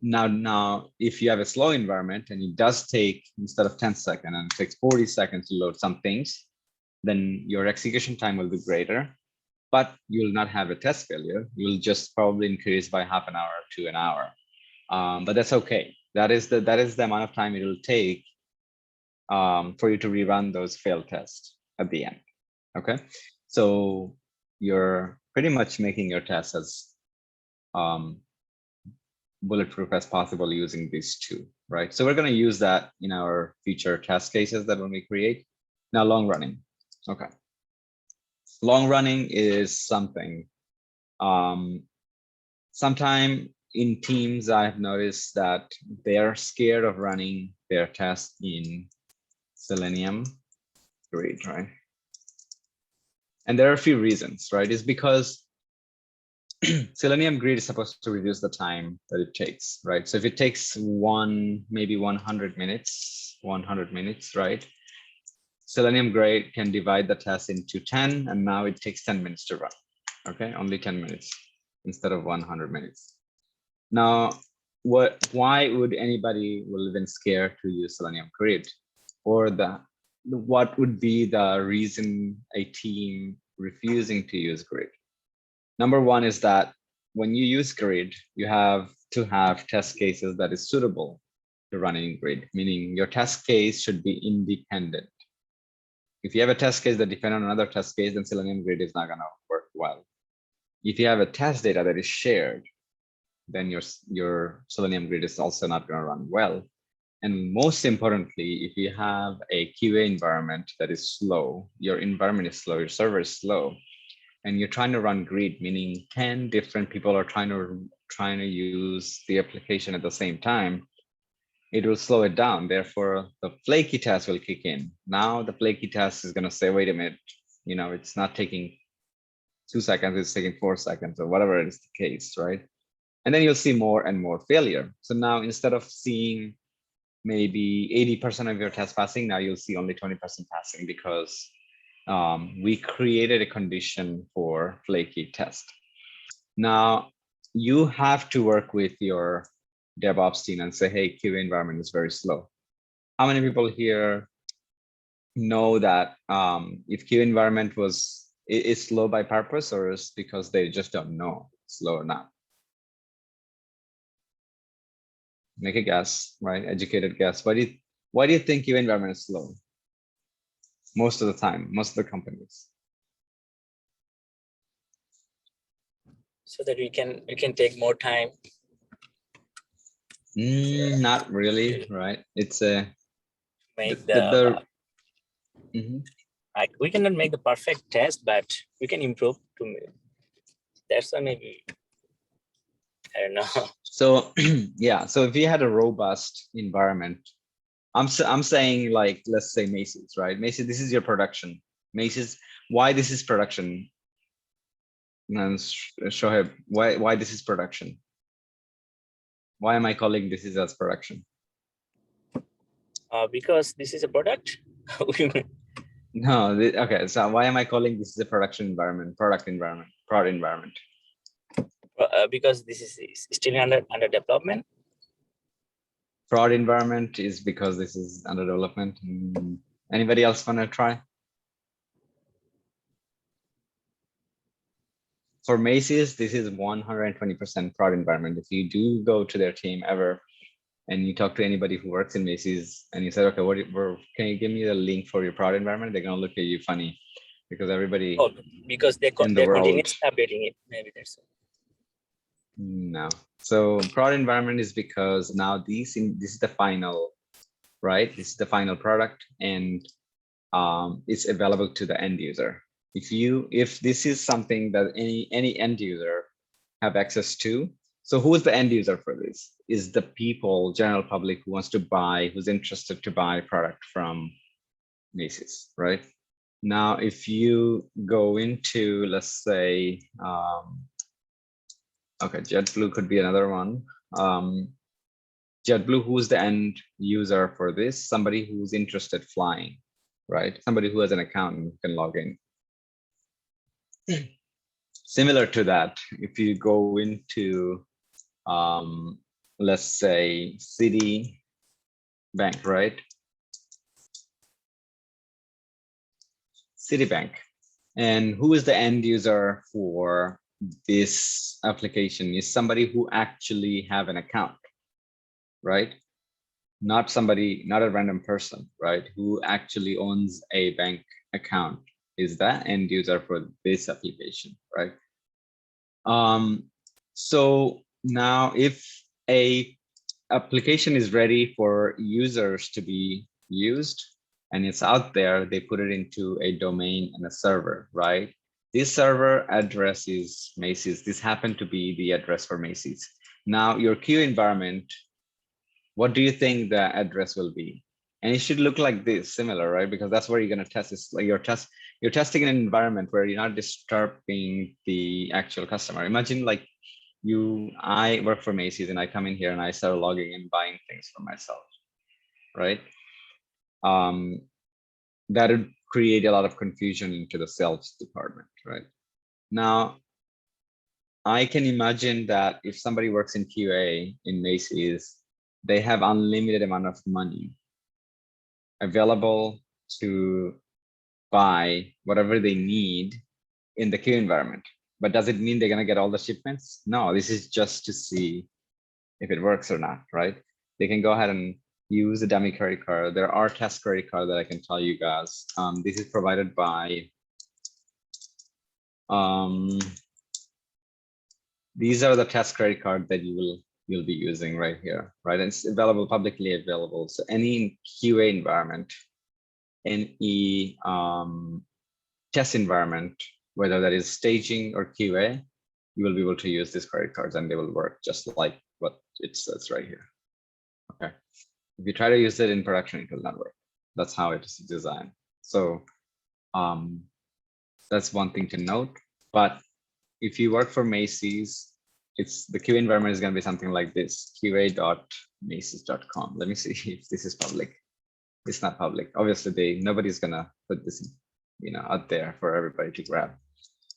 [SPEAKER 1] Now, if you have a slow environment and it does take, instead of 10 seconds, and it takes 40 seconds to load some things, then your execution time will be greater. but you'll not have a test failure. You'll just probably increase by half an hour to an hour. But that's okay. That is the amount of time it will take for you to rerun those failed tests at the end. Okay, so you're pretty much making your tests as bulletproof as possible using these two, right? So we're going to use that in our future test cases that when we create. Now, long running. Okay, long running is something. Sometime in teams, I've noticed that they're scared of running their test in Selenium grid, right? And there are a few reasons, right? It's because Selenium grid is supposed to reduce the time that it takes, right? So if it takes maybe 100 minutes, right? Selenium grid can divide the test into 10, and now it takes 10 minutes to run. Okay, only 10 minutes instead of 100 minutes. Now, why would anybody will even scare to use Selenium grid? Or what would be the reason a team refusing to use grid? Number one is that when you use grid, you have to have test cases that is suitable to running in grid, meaning your test case should be independent. If you have a test case that depends on another test case, then Selenium grid is not going to work well. If you have a test data that is shared, then your Selenium grid is also not going to run well. And most importantly, if you have a QA environment that is slow, your environment is slow, your server is slow, and you're trying to run grid, meaning 10 different people are trying to use the application at the same time, it will slow it down. Therefore, the flaky test will kick in. Now the flaky test is going to say, wait a minute, it's not taking 2 seconds, it's taking 4 seconds, or whatever it is the case, right? And then you'll see more and more failure. So now instead of seeing maybe 80% of your test passing, now you'll see only 20% passing because we created a condition for flaky test. Now you have to work with your DevOps team and say, hey, QA environment is very slow. How many people here know that if QA environment is slow by purpose, or is because they just don't know it's slow or not? Make a guess, right? Educated guess. Why do you think QA environment is slow? Most of the time, most of the companies.
[SPEAKER 6] So that we can take more time.
[SPEAKER 1] Not really, right? It's a
[SPEAKER 6] Make we cannot make the perfect test, but we can improve to me. That's why maybe I don't know.
[SPEAKER 1] So yeah, so if you had a robust environment, I'm saying, like, let's say Macy's, right? Macy's, this is your production. Macy's, why this is production? And Shoaib, why this is production? Why am I calling this is as production?
[SPEAKER 6] Because this is a product.
[SPEAKER 1] No, okay. So why am I calling this is a production environment, product environment, prod environment?
[SPEAKER 6] Because this is still under development.
[SPEAKER 1] Prod environment is because this is under development. Anybody else want to try? For Macy's, this is 120% prod environment. If you do go to their team ever, and you talk to anybody who works in Macy's, and you say, okay, can you give me the link for your prod environment? They're gonna look at you funny, because everybody.
[SPEAKER 6] Oh, because they're continuously updating it. Maybe that's it.
[SPEAKER 1] No. So prod environment is because now this is the final, right? This is the final product, and it's available to the end user. If this is something that any end user have access to, so who is the end user for this? Is the people, general public, who wants to buy, who's interested to buy product from Macy's, right? Now, if you go into, let's say, okay, JetBlue could be another one. JetBlue, who's the end user for this? Somebody who's interested flying, right? Somebody who has an account and can log in. Similar to that, if you go into, let's say, Citibank, right? Citibank. And who is the end user for this application? Is somebody who actually have an account, right? Not somebody, not a random person, right? Who actually owns a bank account is the end user for this application, right? So now if a application is ready for users to be used and it's out there, they put it into a domain and a server, right? This server address is Macy's. This happened to be the address for Macy's. Now your queue environment, what do you think the address will be? And it should look like this, similar, right? Because that's where you're going to test. It's like you're testing in an environment where you're not disturbing the actual customer. Imagine like I work for Macy's and I come in here and I start logging and buying things for myself, right? That would create a lot of confusion into the sales department, right? Now, I can imagine that if somebody works in QA in Macy's, they have unlimited amount of money available to buy whatever they need in the queue environment. But does it mean they're going to get all the shipments? No, this is just to see if it works or not, right? They can go ahead and use a dummy credit card. There are test credit cards that I can tell you guys. This is provided by, these are the test credit card that you'll be using right here, right? And it's available, publicly available. So any QA environment, any test environment, whether that is staging or QA, you will be able to use these credit cards and they will work just like what it says right here. Okay. If you try to use it in production, it will not work. That's how it is designed. So that's one thing to note. But if you work for Macy's, it's the QA environment is going to be something like this: qa.macy's.com. Let me see if this is public. It's not public. Obviously, nobody's gonna put this, out there for everybody to grab.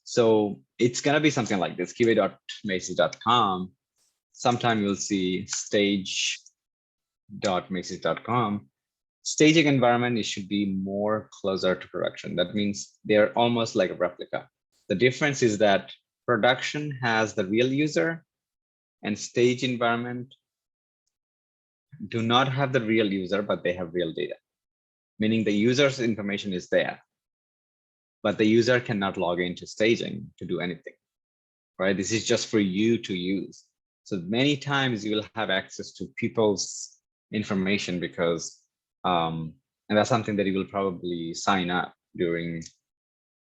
[SPEAKER 1] So it's gonna be something like this: qa.macy's.com. Sometime you'll see stage.macy's.com. Staging environment, it should be more closer to production. That means they're almost like a replica. The difference is that production has the real user and stage environment do not have the real user, but they have real data, meaning the user's information is there, but the user cannot log into staging to do anything, right? This is just for you to use. So many times you will have access to people's information because, and that's something that you will probably sign up during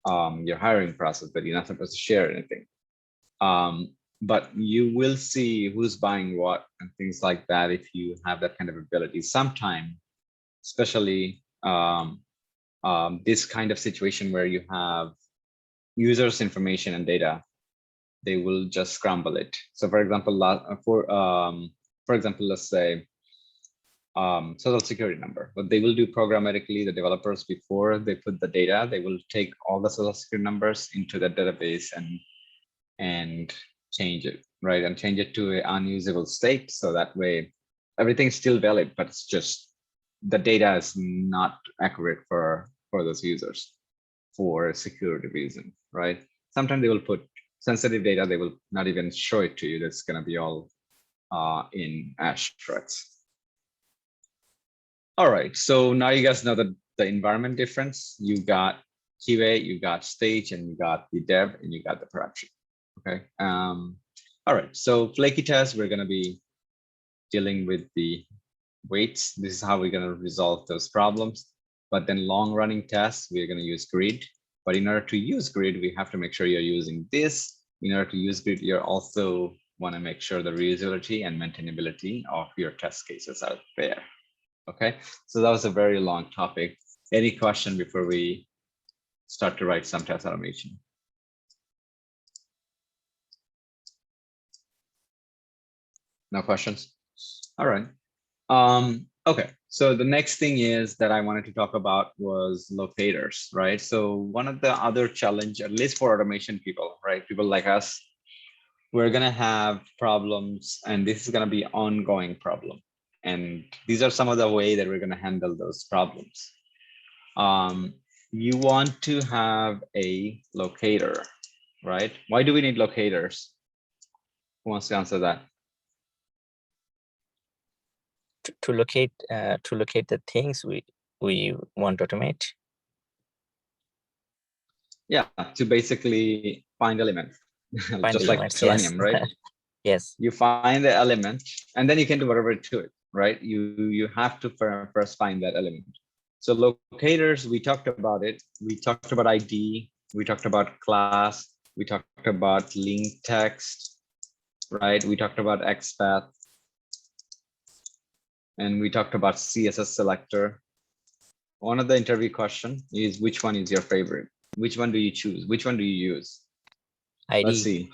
[SPEAKER 1] your hiring process, but you're not supposed to share anything. But you will see who's buying what and things like that if you have that kind of ability. Sometime, especially this kind of situation where you have users' information and data, they will just scramble it. So, for example, let's say social security number. What they will do programmatically, the developers, before they put the data, they will take all the social security numbers into the database and change it, right? And change it to an unusable state. So that way everything's still valid, but it's just the data is not accurate for those users for a security reason, right? Sometimes they will put sensitive data, they will not even show it to you. That's going to be all in asterisks. All right, so now you guys know the environment difference. You got QA, you got stage, and you got the dev, and you got the production. Okay. All right. So flaky test, we're going to be dealing with the weights. This is how we're going to resolve those problems. But then long running tests, we're going to use grid. But in order to use grid, we have to make sure you're using this. In order to use grid, you also want to make sure the reusability and maintainability of your test cases are there. Okay. So that was a very long topic. Any question before we start to write some test automation? No questions? All right. Okay, so the next thing is that I wanted to talk about was locators, right? So one of the other challenge, at least for automation people, right? People like us, we're gonna have problems, and this is gonna be ongoing problem. And these are some of the way that we're gonna handle those problems. you want to have a locator, right? Why do we need locators? Who wants to answer that?
[SPEAKER 6] To locate the things we want to automate.
[SPEAKER 1] Yeah, to basically find elements,
[SPEAKER 6] Find
[SPEAKER 1] just like
[SPEAKER 6] elements,
[SPEAKER 1] Selenium,
[SPEAKER 6] yes.
[SPEAKER 1] right?
[SPEAKER 6] Yes.
[SPEAKER 1] You find the element, and then you can do whatever to it, right? You have to first find that element. So locators, we talked about it. We talked about ID. We talked about class. We talked about link text, right? We talked about XPath. And we talked about CSS selector. One of the interview question is, which one is your favorite? Which one do you choose? Which one do you use?
[SPEAKER 6] ID.
[SPEAKER 1] Let's see.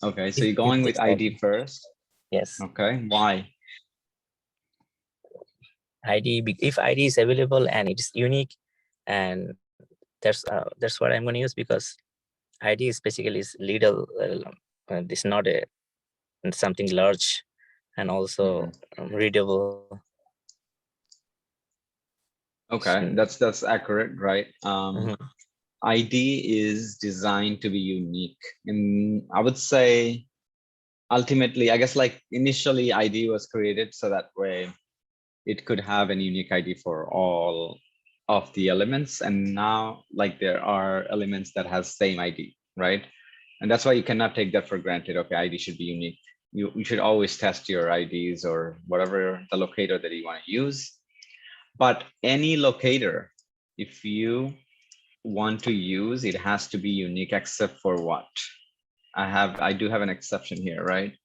[SPEAKER 1] Okay, so
[SPEAKER 6] If-
[SPEAKER 1] you're going
[SPEAKER 6] if
[SPEAKER 1] with
[SPEAKER 6] it's
[SPEAKER 1] ID first.
[SPEAKER 6] Yes.
[SPEAKER 1] Okay, why?
[SPEAKER 6] If ID is available and it is unique, and that's what I'm going to use, because ID is basically is little. It's not something large, and also readable.
[SPEAKER 1] Okay, that's accurate, right?
[SPEAKER 6] Mhm.
[SPEAKER 1] ID is designed to be unique, and I would say ultimately, I guess, like initially ID was created so that way it could have an unique ID for all of the elements, and now like there are elements that have same ID, right? And that's why you cannot take that for granted. Okay, ID should be unique. You should always test your IDs or whatever the locator that you want to use. But any locator, if you want to use, it has to be unique, except for what? I do have an exception here, right?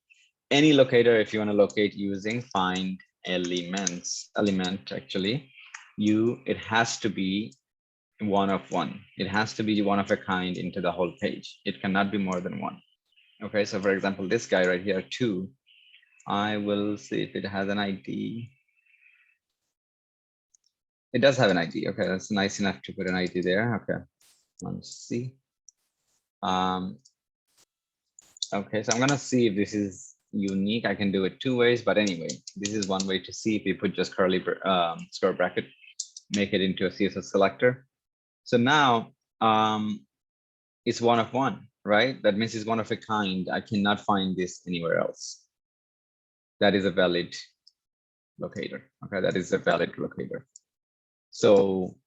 [SPEAKER 1] Any locator, if you want to locate using find element actually, it has to be one of one. It has to be one of a kind into the whole page. It cannot be more than one. Okay, so for example, this guy right here, 2, I will see if it has an ID. It does have an ID. Okay, that's nice enough to put an ID there. Okay, let's see. Okay, so I'm gonna see if this is unique. I can do it 2 ways, but anyway, this is one way to see. If you put just curly square bracket, make it into a CSS selector. So now it's one of one, right? That means it's one of a kind. I cannot find this anywhere else. That is a valid locator. Okay, that is a valid locator. So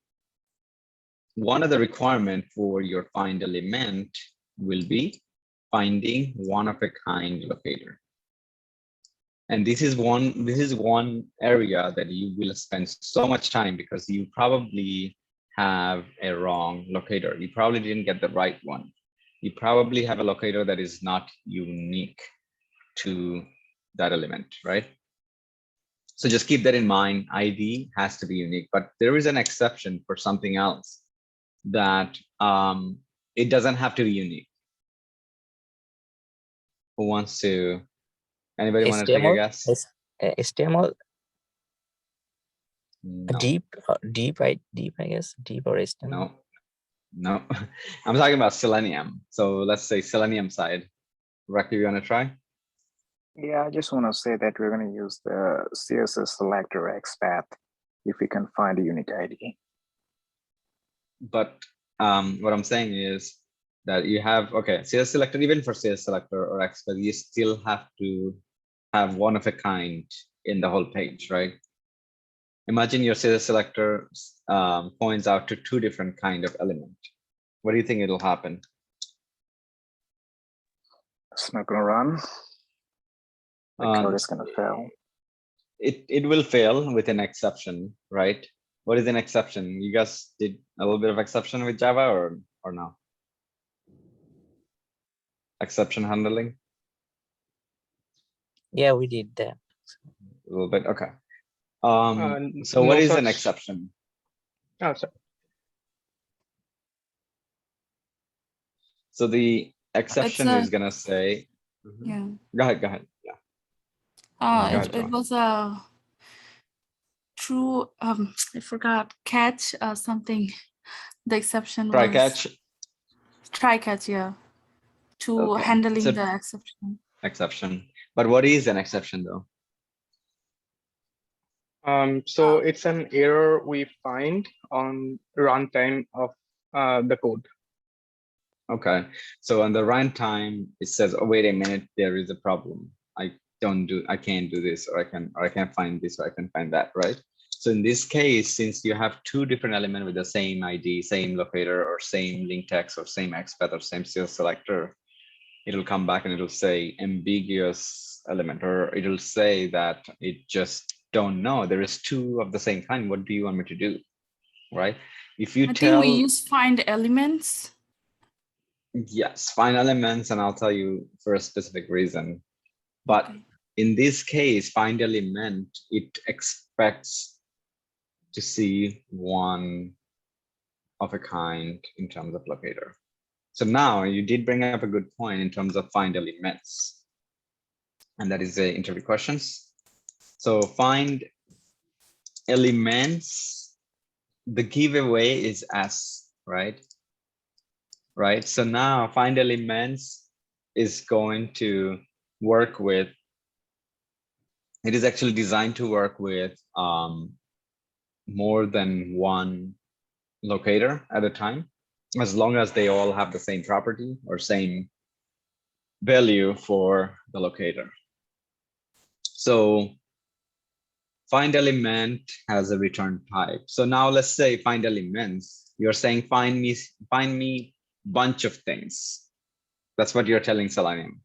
[SPEAKER 1] one of the requirement for your find element will be finding one of a kind locator. And this is one area that you will spend so much time, because you probably have a wrong locator. You probably didn't get the right one. You probably have a locator that is not unique to that element, right? So just keep that in mind. ID has to be unique, but there is an exception for something else, that it doesn't have to be unique. Who wants to? Anybody want to take a guess?
[SPEAKER 6] HTML
[SPEAKER 1] No.
[SPEAKER 6] deep, I guess, deep or HTML.
[SPEAKER 1] No, I'm talking about Selenium. So let's say Selenium side. Rocky, you want to try?
[SPEAKER 7] Yeah, I just want to say that we're going to use the CSS selector XPath if we can find a unique ID.
[SPEAKER 1] But what I'm saying is that you have, okay, CSS selector, even for CSS selector or XPath, you still have to have one of a kind in the whole page, right? Imagine your CSS selector points out to 2 different kind of element. What do you think it'll happen?
[SPEAKER 7] It's not going to run. The code is going to fail.
[SPEAKER 1] It will fail with an exception, right? What is an exception? You guys did a little bit of exception with Java or no? Exception handling?
[SPEAKER 6] Yeah, we did that.
[SPEAKER 1] A little bit, okay. So what
[SPEAKER 2] no
[SPEAKER 1] is an
[SPEAKER 2] such-
[SPEAKER 1] exception?
[SPEAKER 2] Oh, sorry.
[SPEAKER 1] So the exception
[SPEAKER 5] a-
[SPEAKER 1] is gonna say,
[SPEAKER 5] Yeah.
[SPEAKER 1] Go ahead. Yeah. Go ahead,
[SPEAKER 5] It
[SPEAKER 1] Joe.
[SPEAKER 5] was a true, I forgot, catch something. The exception
[SPEAKER 1] Try
[SPEAKER 5] was
[SPEAKER 1] catch.
[SPEAKER 5] try catch, yeah. To
[SPEAKER 1] Okay.
[SPEAKER 5] handling
[SPEAKER 1] So
[SPEAKER 5] the exception.
[SPEAKER 1] exception. But what is an exception though?
[SPEAKER 2] So it's an error we find on runtime of the code.
[SPEAKER 1] Okay, so on the runtime, it says, "Oh, wait a minute, there is a problem. I can't do this, or I can't find this, or I can find that," right? So in this case, since you have two different elements with the same ID, same locator, or same link text, or same XPath, or same CSS selector, it'll come back and it'll say ambiguous element, or it'll say that it just don't know. There is two of the same kind. What do you want me to do, right? If you
[SPEAKER 5] I
[SPEAKER 1] tell,
[SPEAKER 5] think we use find elements.
[SPEAKER 1] yes, find elements, and I'll tell you for a specific reason. But
[SPEAKER 5] Okay.
[SPEAKER 1] in this case, find element, it expects to see one of a kind in terms of locator. So now you did bring up a good point in terms of find elements. And that is the interview questions. So find elements, the giveaway is S, right? Right. So now find elements is going to work with, it is actually designed to work with more than one locator at a time, as long as they all have the same property or same value for the locator. So find element has a return type. So now let's say find elements, you're saying find me bunch of things. That's what you're telling Selenium.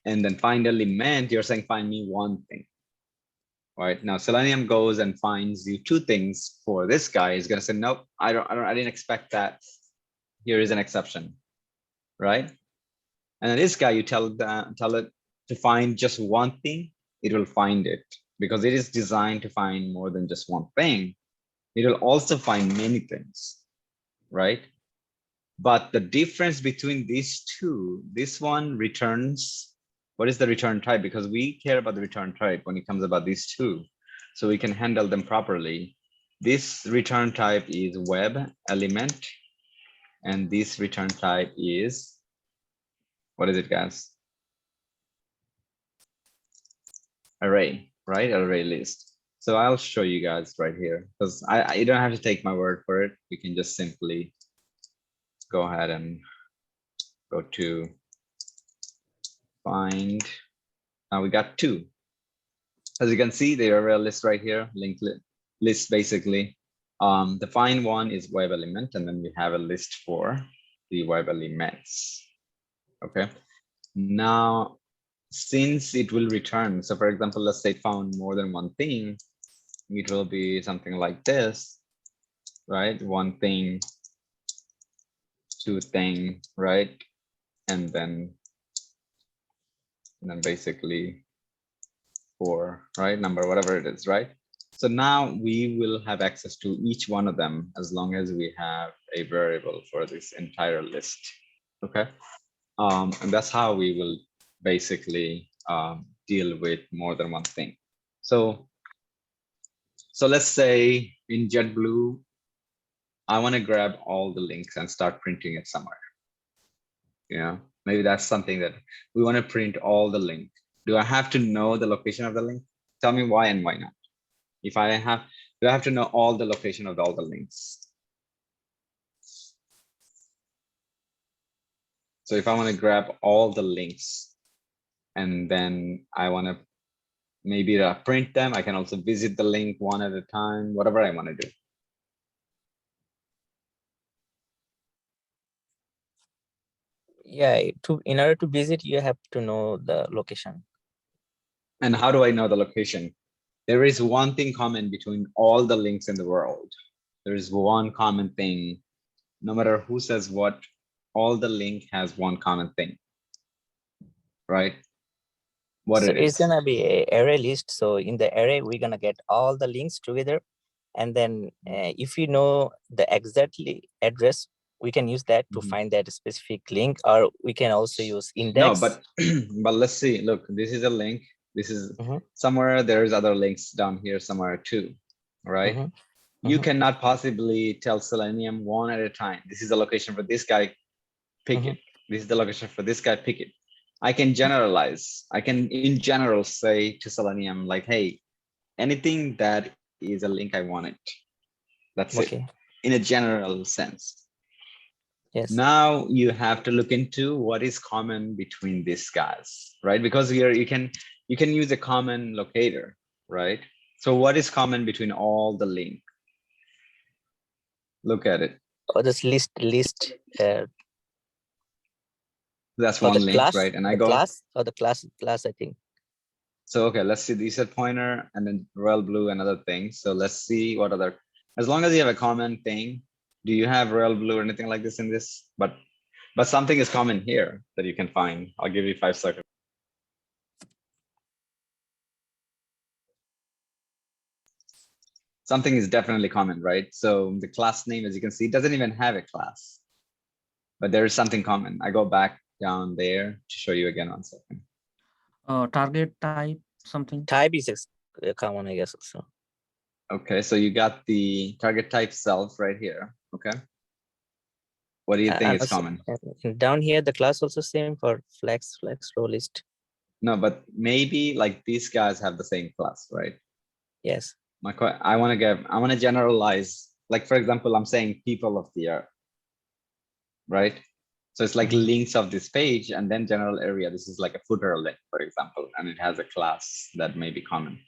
[SPEAKER 1] And then find element, you're saying find me one thing. Right now, Selenium goes and finds you two things for this guy. He's gonna say, nope, I didn't expect that. Here is an exception, right? And then this guy, you tell it to find just one thing, it will find it, because it is designed to find more than just one thing. It will also find many things, right? But the difference between these two, this one returns, what is the return type? Because we care about the return type when it comes about these two, so we can handle them properly. This return type is web element, and this return type is, what is it, guys? Array, right? Array list. So I'll show you guys right here, because you don't have to take my word for it. We can just simply go ahead and go to find. Now we got two. As you can see, the array list right here, linked list basically. The find one is web element, and then we have a list for the web elements. Okay. Now, since it will return, so for example, let's say found more than one thing, it will be something like this, right? One thing, two thing, right? And then basically four, right? Number, whatever it is, right? So now we will have access to each one of them as long as we have a variable for this entire list. Okay. And that's how we will basically deal with more than one thing. So let's say in JetBlue, I want to grab all the links and start printing it somewhere. You know, maybe that's something that we want to print all the link. Do I have to know the location of the link? Tell me why and why not. If I have, do I have to know all the location of all the links? So if I want to grab all the links and then I want to maybe print them, I can also visit the link one at a time, whatever I want to do.
[SPEAKER 6] Yeah, in order to visit, you have to know the location.
[SPEAKER 1] And how do I know the location? There is one thing common between all the links in the world. There is one common thing, no matter who says what, all the link has one common thing, right? What
[SPEAKER 6] So
[SPEAKER 1] it
[SPEAKER 6] it's
[SPEAKER 1] is.
[SPEAKER 6] gonna be a array list. So in the array, we're gonna get all the links together. And then if you know the exactly address, we can use that to find that specific link, or we can also use index.
[SPEAKER 1] No, but let's see. Look, this is a link. This is somewhere. There's other links down here somewhere too, right? You cannot possibly tell Selenium one at a time. This is the location for this guy, pick it. This is the location for this guy, pick it. I can generalize. I can in general say to Selenium like, hey, anything that is a link I wanted. That's it,
[SPEAKER 6] Okay.
[SPEAKER 1] in a general sense.
[SPEAKER 6] Yes.
[SPEAKER 1] Now you have to look into what is common between these guys, right? Because here you can use a common locator, right? So what is common between all the link? Look at it.
[SPEAKER 6] Or this list.
[SPEAKER 1] That's
[SPEAKER 6] Or
[SPEAKER 1] one
[SPEAKER 6] the
[SPEAKER 1] link,
[SPEAKER 6] class.
[SPEAKER 1] right? And I
[SPEAKER 6] The
[SPEAKER 1] go,
[SPEAKER 6] class or the class. I think.
[SPEAKER 1] so okay, let's see, these are pointer and then royal blue and other things. So let's see what other, as long as you have a common thing. Do you have royal blue or anything like this in this? But something is common here that you can find. I'll give you 5 seconds. Something is definitely common, right? So the class name, as you can see, doesn't even have a class, but there is something common. I go back down there to show you again 1 second.
[SPEAKER 3] Target type something.
[SPEAKER 6] Type is common, I guess. Also.
[SPEAKER 1] Okay, so you got the target type self right here. Okay. What do you think
[SPEAKER 6] And
[SPEAKER 1] is
[SPEAKER 6] also,
[SPEAKER 1] common?
[SPEAKER 6] down here, the class also same for flex row list.
[SPEAKER 1] No, but maybe like these guys have the same class, right?
[SPEAKER 6] Yes.
[SPEAKER 1] I want to generalize, like, for example, I'm saying people of the earth, right? So it's like links of this page and then general area. This is like a footer link, for example, and it has a class that may be common.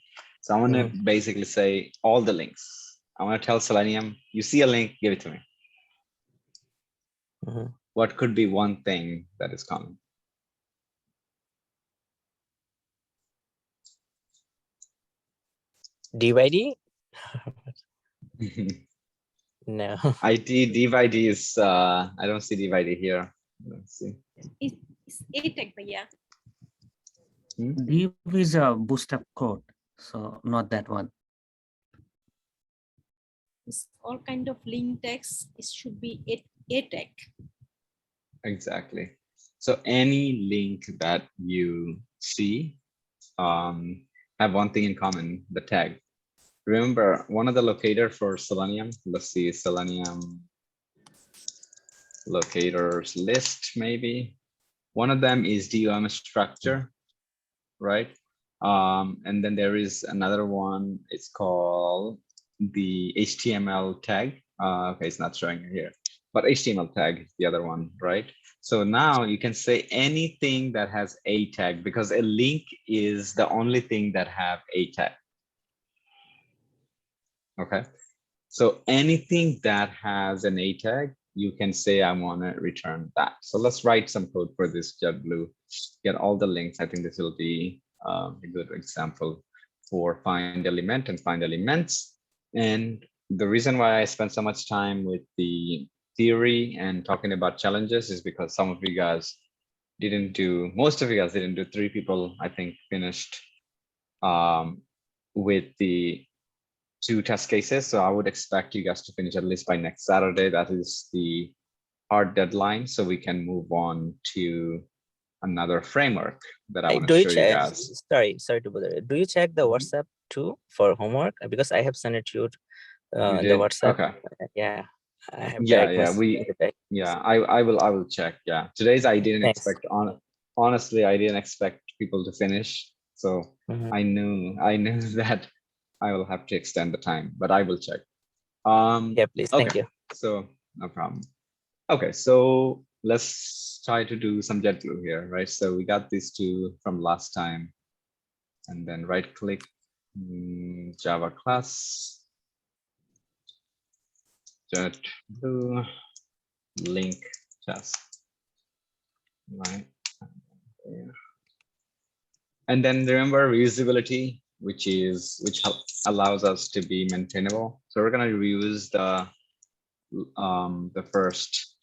[SPEAKER 1] So I want to basically say all the links. I want to tell Selenium, you see a link, give it to me. What could be one thing that is common?
[SPEAKER 6] DYD? No.
[SPEAKER 1] IT divide is I don't see divide here. Let's see.
[SPEAKER 8] It's ATEC, but yeah.
[SPEAKER 3] Div is a bootstrap code, so not that one.
[SPEAKER 8] It's all kind of link text. It should be ATEC.
[SPEAKER 1] Exactly. So any link that you see have one thing in common, the tag. Remember, one of the locator for Selenium, let's see, Selenium locators list, maybe. One of them is DOM structure, right? And then there is another one, it's called the HTML tag. Okay, it's not showing it here, but HTML tag is the other one, right? So now you can say anything that has a tag, because a link is the only thing that have a tag. Okay, so anything that has an a tag, you can say I want to return that. So let's write some code for this JetBlue, get all the links. I think this will be a good example for find element and find elements. And the reason why I spent so much time with the theory and talking about challenges is because some of you guys didn't do, most of you guys didn't do. 3 people, I think, finished with the 2 test cases. So I would expect you guys to finish at least by next Saturday. That is the hard deadline. So we can move on to another framework that I want to show you guys.
[SPEAKER 6] Sorry to bother you. Do you check the WhatsApp too for homework? Because I have sent it to you the WhatsApp.
[SPEAKER 1] Okay.
[SPEAKER 6] Yeah. I have
[SPEAKER 1] I will check. Yeah. Today's I didn't expect honestly, I didn't expect people to finish. So I knew that I will have to extend the time, but I will check.
[SPEAKER 6] Yeah, please.
[SPEAKER 1] Okay.
[SPEAKER 6] Thank you.
[SPEAKER 1] So no problem. Okay, so let's try to do some JetBlue here, right? So we got these 2 from last time, and then right click Java class, JetBlue link test, right? And then remember reusability, which allows us to be maintainable. So we're going to reuse the first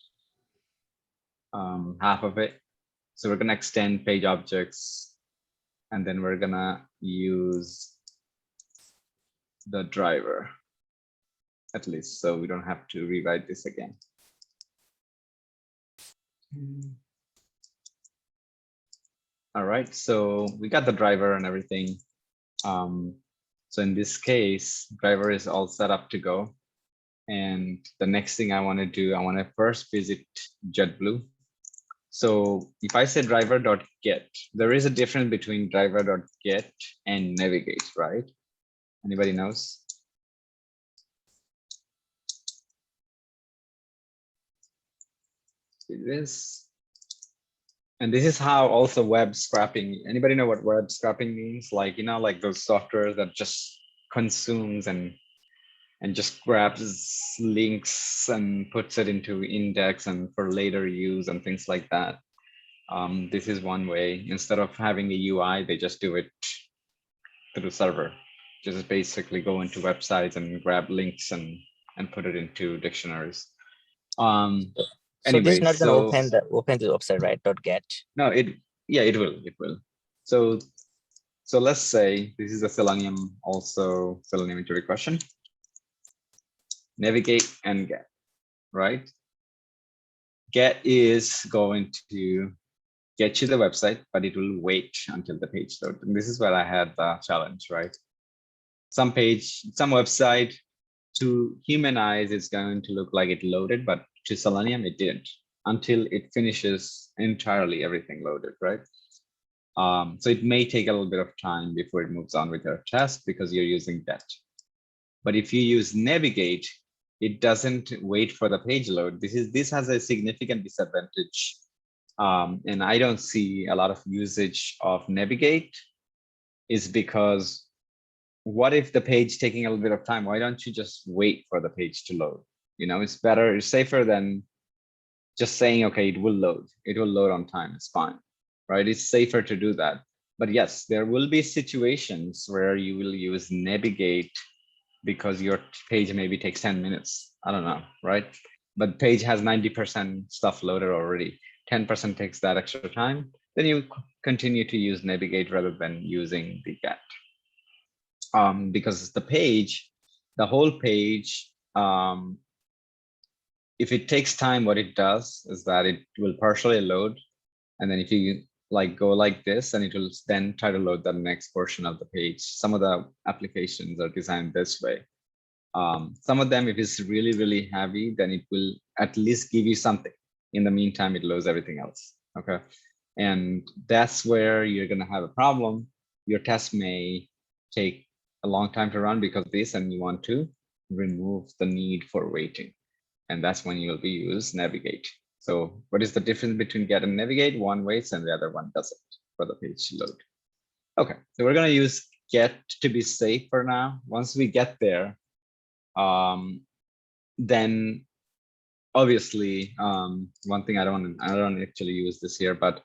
[SPEAKER 1] half of it. So we're going to extend page objects, and then we're going to use the driver, at least, so we don't have to rewrite this again. All right, so we got the driver and everything. So in this case, driver is all set up to go. And the next thing I want to do, I want to first visit JetBlue. So if I say driver.get, there is a difference between driver.get and navigate, right? Anybody knows? This. And this is how also web scrapping. Anybody know what web scrapping means? Like, you know, like those software that just consumes and just grabs links and puts it into index and for later use and things like that. This is one way. Instead of having a UI, they just do it through server. Just basically go into websites and grab links and put it into dictionaries.
[SPEAKER 6] So this is
[SPEAKER 1] Anyway,
[SPEAKER 6] not going to open the website, right? .get.
[SPEAKER 1] No, it will. So let's say this is a Selenium introductory question. Navigate and get, right? Get is going to get you the website, but it will wait until the page loads. And this is where I had the challenge, right? Some website, to human eyes, it's going to look like it loaded, but to Selenium, it didn't until it finishes entirely everything loaded, right? So it may take a little bit of time before it moves on with your test because you're using that. But if you use navigate, it doesn't wait for the page load. This has a significant disadvantage. And I don't see a lot of usage of navigate is because what if the page taking a little bit of time? Why don't you just wait for the page to load? You know, it's better, it's safer than just saying, okay, it will load on time, it's fine, right? It's safer to do that. But yes, there will be situations where you will use navigate because your page maybe takes 10 minutes. I don't know, right? But page has 90% stuff loaded already. 10% takes that extra time. Then you continue to use navigate rather than using the get. Because the whole page, if it takes time, what it does is that it will partially load. And then if you like go like this, and it will then try to load the next portion of the page. Some of the applications are designed this way. Some of them, if it's really, really heavy, then it will at least give you something. In the meantime, it loads everything else. Okay. And that's where you're going to have a problem. Your test may take a long time to run because of this, and you want to remove the need for waiting. And that's when you'll be use navigate. So what is the difference between get and navigate? One waits and the other one doesn't for the page to load. Okay, so we're going to use get to be safe for now. Once we get there, then obviously one thing I don't actually use this here, but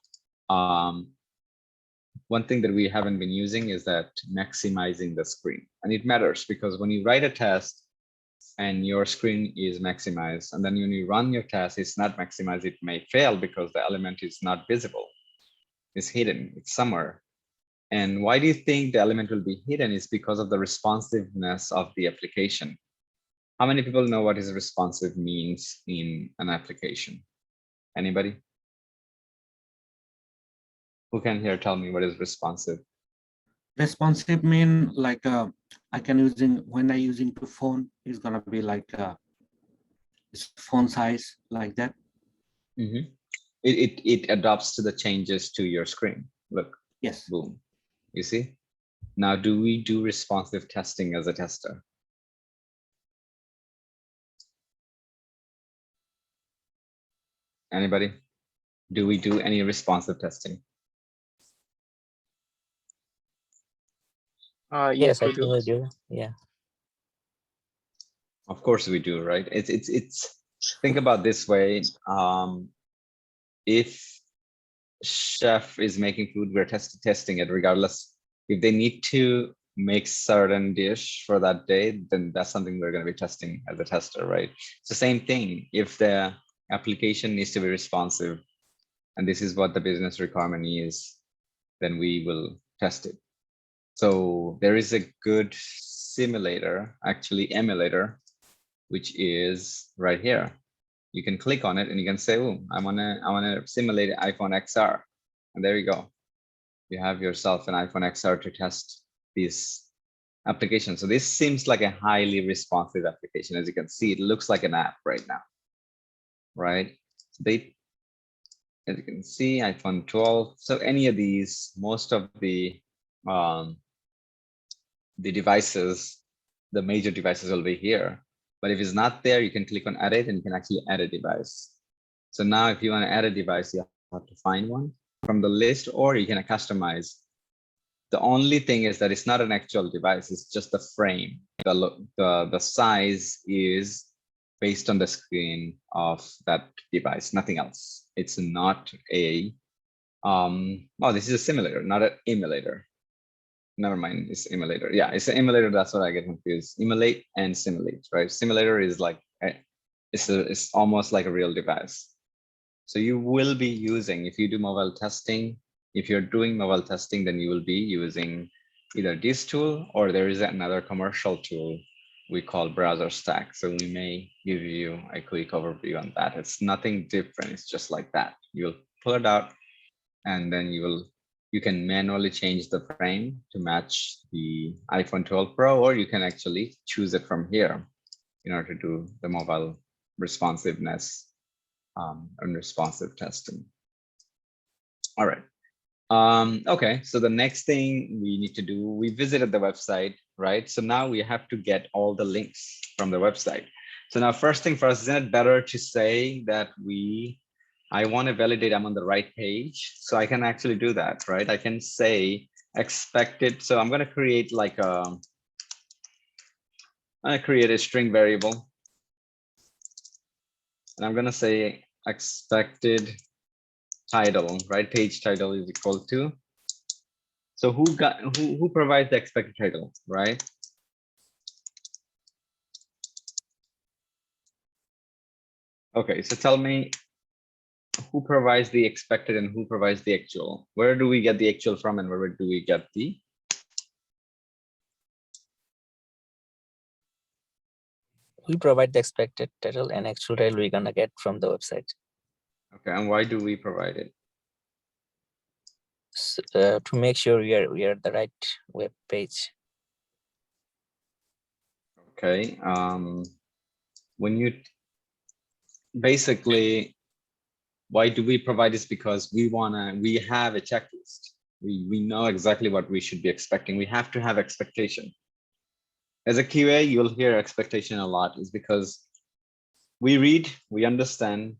[SPEAKER 1] one thing that we haven't been using is that maximizing the screen. And it matters because when you write a test and your screen is maximized, and then when you run your test, it's not maximized, it may fail because the element is not visible. It's hidden, it's somewhere. And why do you think the element will be hidden? Is because of the responsiveness of the application. How many people know what is responsive means in an application? Anybody? Who can here tell me what is responsive?
[SPEAKER 3] Responsive mean like I can using when I using to phone is gonna be like it's phone size like that.
[SPEAKER 1] Mm-hmm. It adapts to the changes to your screen. Look,
[SPEAKER 3] yes,
[SPEAKER 1] boom. You see? Now, do we do responsive testing as a tester? Anybody? Do we do any responsive testing?
[SPEAKER 7] Yes,
[SPEAKER 6] I
[SPEAKER 7] we
[SPEAKER 6] think
[SPEAKER 7] do.
[SPEAKER 6] we do. Yeah.
[SPEAKER 1] Of course we do, right? It's think about this way. If chef is making food, we're testing it regardless. If they need to make certain dish for that day, then that's something we're going to be testing as a tester, right? It's the same thing. If the application needs to be responsive, and this is what the business requirement is, then we will test it. So there is a good simulator, actually emulator, which is right here. You can click on it and you can say, oh, I want to simulate iPhone XR. And there you go. You have yourself an iPhone XR to test this application. So this seems like a highly responsive application. As you can see, it looks like an app right now, right? As you can see, iPhone 12. So any of these, most of the the devices, the major devices will be here. But if it's not there, you can click on edit and you can actually add a device. So now if you want to add a device, you have to find one from the list, or you can customize. The only thing is that it's not an actual device, it's just the frame. The size is based on the screen of that device, nothing else. It's not a, oh, this is a simulator, not an emulator. Never mind, it's emulator. Yeah, it's an emulator. That's what I get confused. Emulate and simulate, right? Simulator is like, it's almost like a real device. So you will be using, if you do mobile testing, if you're doing mobile testing, then you will be using either this tool, or there is another commercial tool we call Browser Stack. So we may give you a quick overview on that. It's nothing different. It's just like that. You'll pull it out, and then you can manually change the frame to match the iPhone 12 Pro, or you can actually choose it from here in order to do the mobile responsiveness and responsive testing. All right. Okay, so the next thing we need to do, we visited the website, right? So now we have to get all the links from the website. So now first thing first, isn't it better to say that I want to validate I'm on the right page? So I can actually do that, right? I can say expected. So I'm going to create like I'm going to create a string variable. And I'm going to say expected title, right? Page title is equal to. So who provides the expected title, right? Okay, so tell me who provides the expected and who provides the actual. Where do we get the actual from, and where do we get the?
[SPEAKER 6] We provide the expected title, and actual title we're gonna get from the website.
[SPEAKER 1] Okay, and why do we provide it?
[SPEAKER 6] So, to make sure we are at the right web page.
[SPEAKER 1] Okay, when you basically, why do we provide this? Because we have a checklist. We know exactly what we should be expecting. We have to have expectation. As a QA, you'll hear expectation a lot, is because we read, we understand,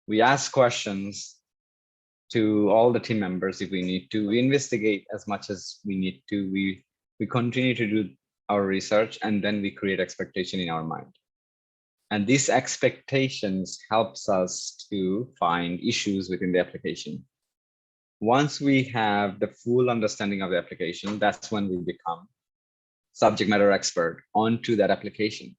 [SPEAKER 1] we ask questions to all the team members if we need to, we investigate as much as we need to, we continue to do our research, and then we create expectation in our mind. And these expectations helps us to find issues within the application. Once we have the full understanding of the application, that's when we become subject matter expert onto that application.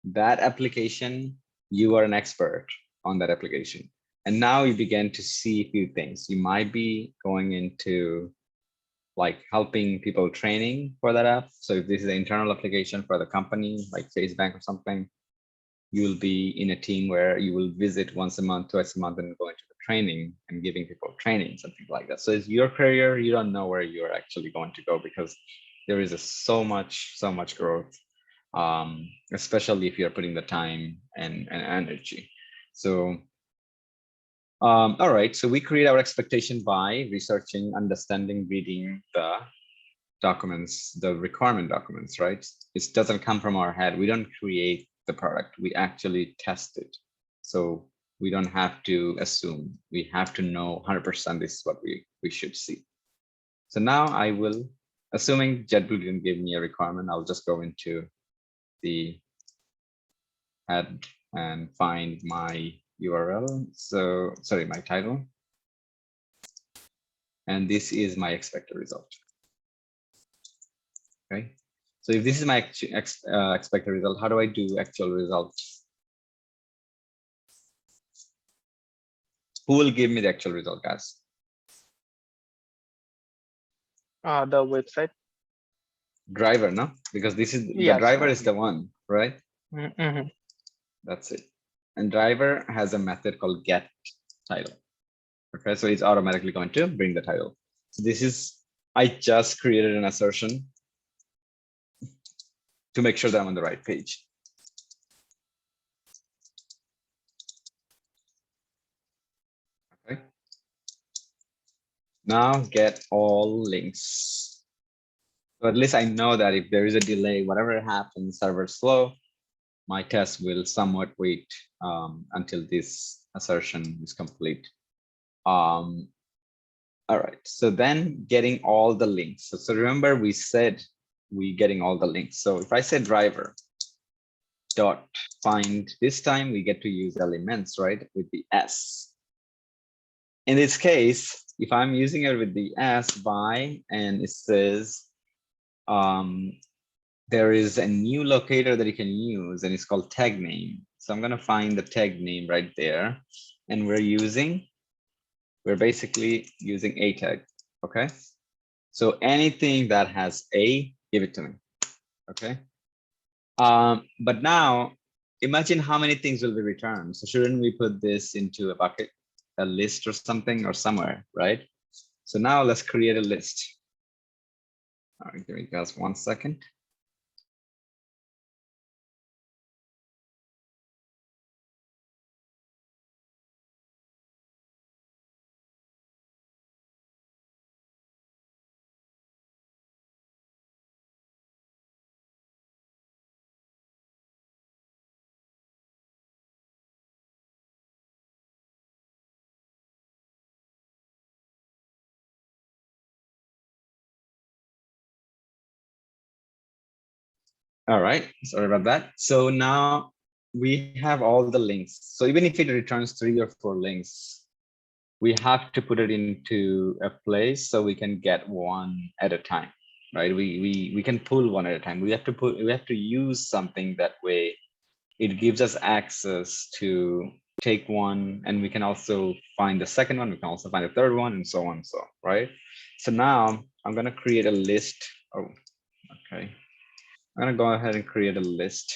[SPEAKER 1] That application, you are an expert on that application. And now you begin to see a few things. You might be going into like helping people training for that app. So if this is an internal application for the company, like Chase Bank or something, you'll be in a team where you will visit once a month, twice a month, and go into the training and giving people training, something like that. So it's your career, you don't know where you're actually going to go, because there is so much growth, especially if you're putting the time and energy. So, all right, so we create our expectation by researching, understanding, reading the documents, the requirement documents, right? It doesn't come from our head. We don't create the product, we actually test it. So we don't have to assume, we have to know 100% this is what we should see. So now I will, assuming JetBlue didn't give me a requirement, I'll just go into the head and find my URL. So sorry, my title. And this is my expected result. Okay. So if this is my expected result, how do I do actual results? Who will give me the actual result, guys?
[SPEAKER 2] The website.
[SPEAKER 1] Driver, no? Because this is
[SPEAKER 2] Yes.
[SPEAKER 1] the driver is the one, right?
[SPEAKER 2] Mm-hmm.
[SPEAKER 1] That's it. And driver has a method called get title. Okay, so it's automatically going to bring the title. So this is, I just created an assertion to make sure that I'm on the right page. Okay. Now get all links. So at least I know that if there is a delay, whatever happens, server slow, my test will somewhat wait until this assertion is complete. All right, so then getting all the links. So remember we said we getting all the links. So if I say driver dot find, this time we get to use elements, right, with the S. In this case, if I'm using it with the S by, and it says there is a new locator that you can use, and it's called tag name. So I'm going to find the tag name right there, and we're basically using a tag. Okay, so anything that has a, give it to me. Okay, but now imagine how many things will be returned. So shouldn't we put this into a bucket, a list or something, or somewhere, right? So now let's create a list. All right, give me guys 1 second. All right, sorry about that. So now we have all the links. So even if it returns 3 or 4 links, we have to put it into a place so we can get one at a time, right? We can pull one at a time. We have to use something that way. It gives us access to take one, and we can also find the second one. We can also find the third one, and so on. So right. So now I'm gonna create a list. Oh, okay. I'm gonna go ahead and create a list,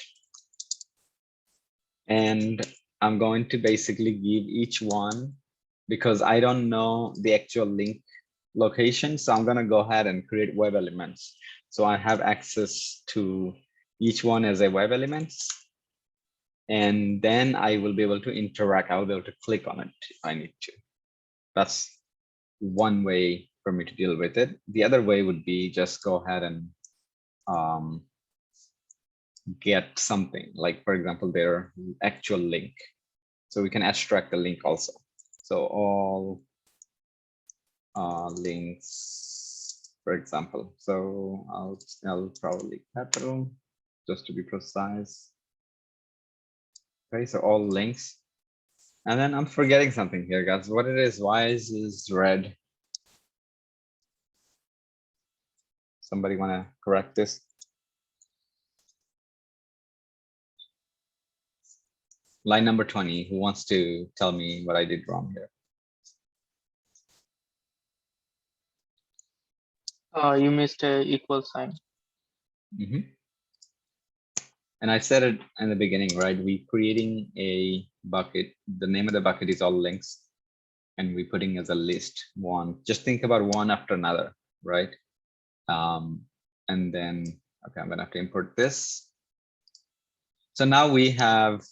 [SPEAKER 1] and I'm going to basically give each one, because I don't know the actual link location. So I'm gonna go ahead and create web elements. So I have access to each one as a web elements. And then I will be able to interact. I'll be able to click on it if I need to. That's one way for me to deal with it. The other way would be just go ahead and get something like, for example, their actual link. So we can abstract the link also. So all links, for example. So I'll probably capital just to be precise. Okay, so all links. And then I'm forgetting something here, guys. What it is, why is this red? Somebody want to correct this? Line number 20, who wants to tell me what I did wrong here?
[SPEAKER 2] You missed a equal sign.
[SPEAKER 1] And I said it in the beginning, right? We creating a bucket. The name of the bucket is all links, and we putting as a list one. Just think about one after another, right? And then, okay, I'm gonna have to import this. So now we have,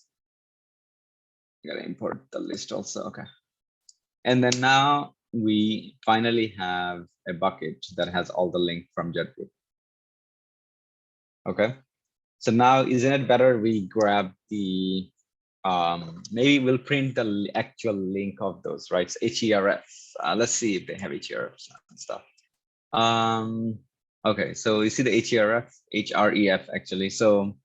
[SPEAKER 1] I gotta import the list also, okay. And then now we finally have a bucket that has all the link from JetBrains. Okay, so now isn't it better we grab the, maybe we'll print the actual link of those, right? So href. Let's see if they have hrefs and stuff. Okay, so you see the href actually. So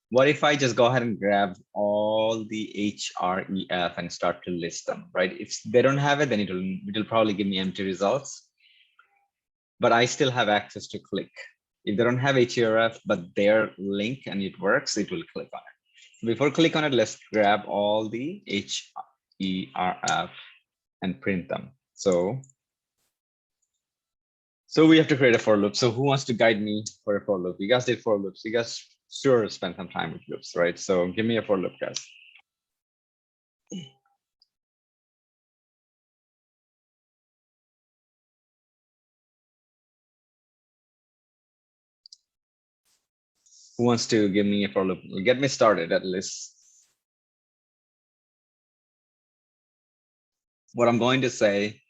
[SPEAKER 1] what if I just go ahead and grab all the href and start to list them, right? If they don't have it, then it'll probably give me empty results, but I still have access to click. If they don't have href, but their link and it works, it will click on it. Before click on it, let's grab all the href and print them. So we have to create a for loop. So who wants to guide me for a for loop? You guys did for loops. You guys sure spent some time with loops, right? So give me a for loop, guys. Who wants to give me a for loop? Get me started at least. What I'm going to say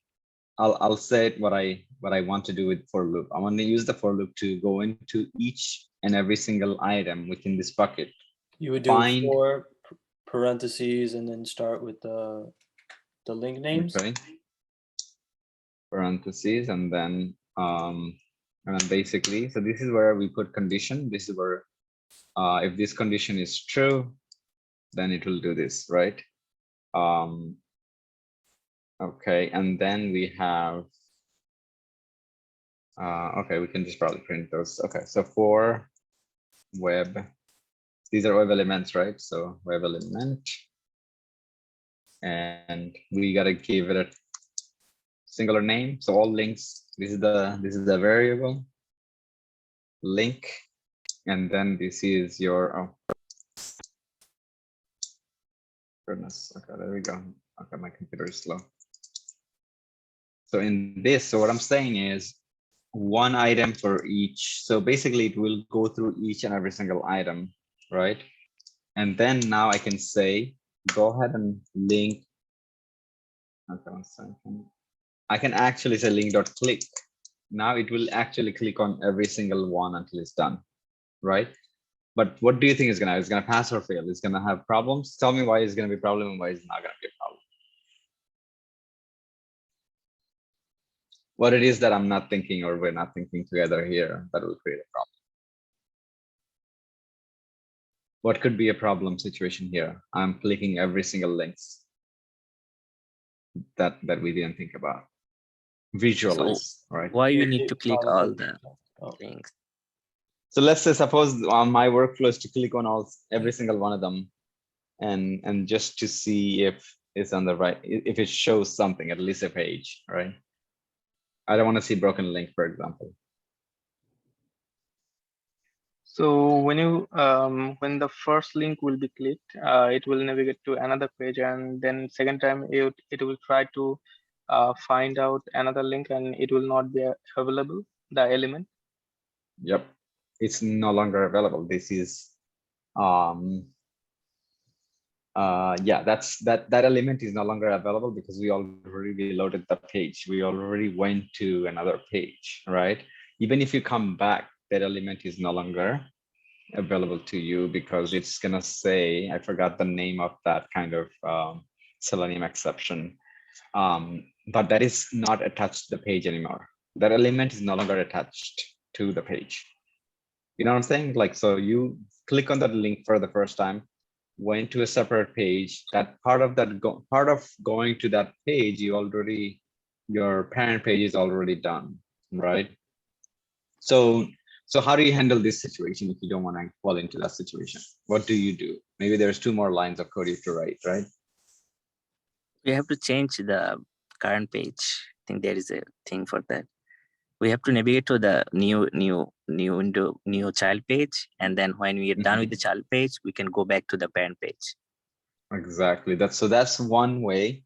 [SPEAKER 1] I'll say it what I want to do with for loop. I want to use the for loop to go into each and every single item within this bucket.
[SPEAKER 4] You would do
[SPEAKER 1] Find
[SPEAKER 4] 4 parentheses and then start with the link names.
[SPEAKER 1] okay, parentheses, and then basically, so this is where we put condition. This is where if this condition is true, then it will do this, right? Okay, and then we have okay, we can just probably print those. Okay, so for web, these are web elements, right? So web element, and we gotta give it a singular name. So all links, this is the variable link, and then this is your goodness. Okay, there we go. Okay, my computer is slow. So in this, so what I'm saying is one item for each. So basically it will go through each and every single item, right? And then now I can say, go ahead and link. Okay, 1 second. I can actually say link.click. Now it will actually click on every single one until it's done, right? But what do you think is gonna? It's gonna pass or fail? It's gonna have problems. Tell me why it's gonna be a problem and why it's not gonna be a problem. What it is that I'm not thinking or we're not thinking together here that will create a problem. What could be a problem situation here? I'm clicking every single links that we didn't think about. Visualize, right?
[SPEAKER 6] Why you need to click all
[SPEAKER 4] Probably.
[SPEAKER 6] the
[SPEAKER 4] Oh.
[SPEAKER 6] links?
[SPEAKER 1] So let's say suppose on my workflow is to click on every single one of them and just to see if it's on the right, if it shows something, at least a page, right? I don't want to see broken link, for example.
[SPEAKER 2] So when you when the first link will be clicked, it will navigate to another page, and then second time it will try to find out another link, and it will not be available, the element.
[SPEAKER 1] Yep, it's no longer available. This is yeah, that element is no longer available because we already reloaded the page. We already went to another page, right? Even if you come back, that element is no longer available to you because it's gonna say, I forgot the name of that kind of Selenium exception, but that is not attached to the page anymore. That element is no longer attached to the page. You know what I'm saying? Like, so you click on that link for the first time, went to a separate page. That part of going to that page, your parent page is already done, right? So how do you handle this situation if you don't want to fall into that situation? What do you do? Maybe there's 2 more lines of code you have to write, right?
[SPEAKER 6] We have to change the current page. I think there is a thing for that. We have to navigate to the new window, new child page, and then when we are done with the child page, we can go back to the parent page.
[SPEAKER 1] Exactly. That's one way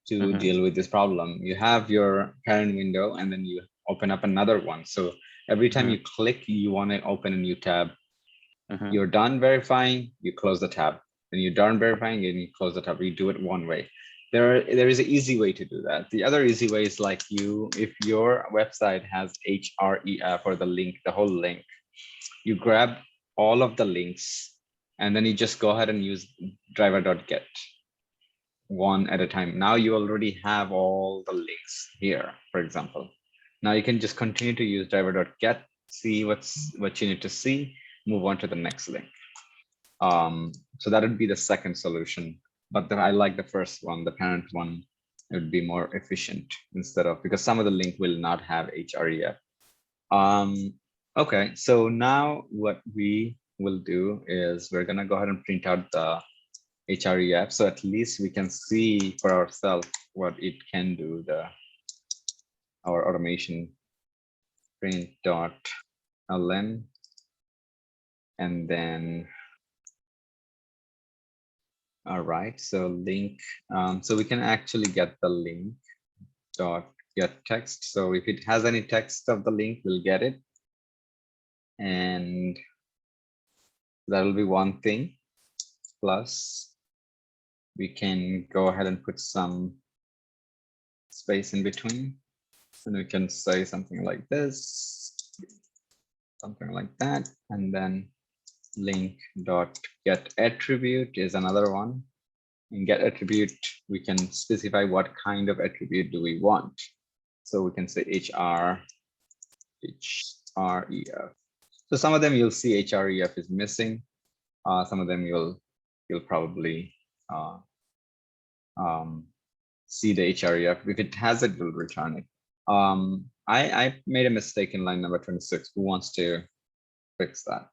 [SPEAKER 1] to deal with this problem. You have your parent window and then you open up another one. So every time you click, you want to open a new tab. You're done verifying, you close the tab. Then you're done verifying and you close the tab. You do it one way. There is an easy way to do that. The other easy way is like if your website has href or the link, the whole link, you grab all of the links and then you just go ahead and use driver.get one at a time. Now you already have all the links here, for example. Now you can just continue to use driver.get, see what you need to see, move on to the next link. So that would be the second solution. But I like the first one, the parent one. It would be more efficient instead of, because some of the link will not have href. Okay, so now what we will do is we're gonna go ahead and print out the href, so at least we can see for ourselves what it can do. Our automation print.ln, and then all right, so link, so we can actually get the link dot get text. So if it has any text of the link, we'll get it, and that will be one thing. Plus we can go ahead and put some space in between. And we can say something like this, something like that, and then link dot get attribute is another one. In get attribute, we can specify what kind of attribute do we want. So we can say href. So some of them you'll see href is missing. Some of them you'll probably see the href. If it has it, we'll return it. I made a mistake in line number 26. Who wants to fix that?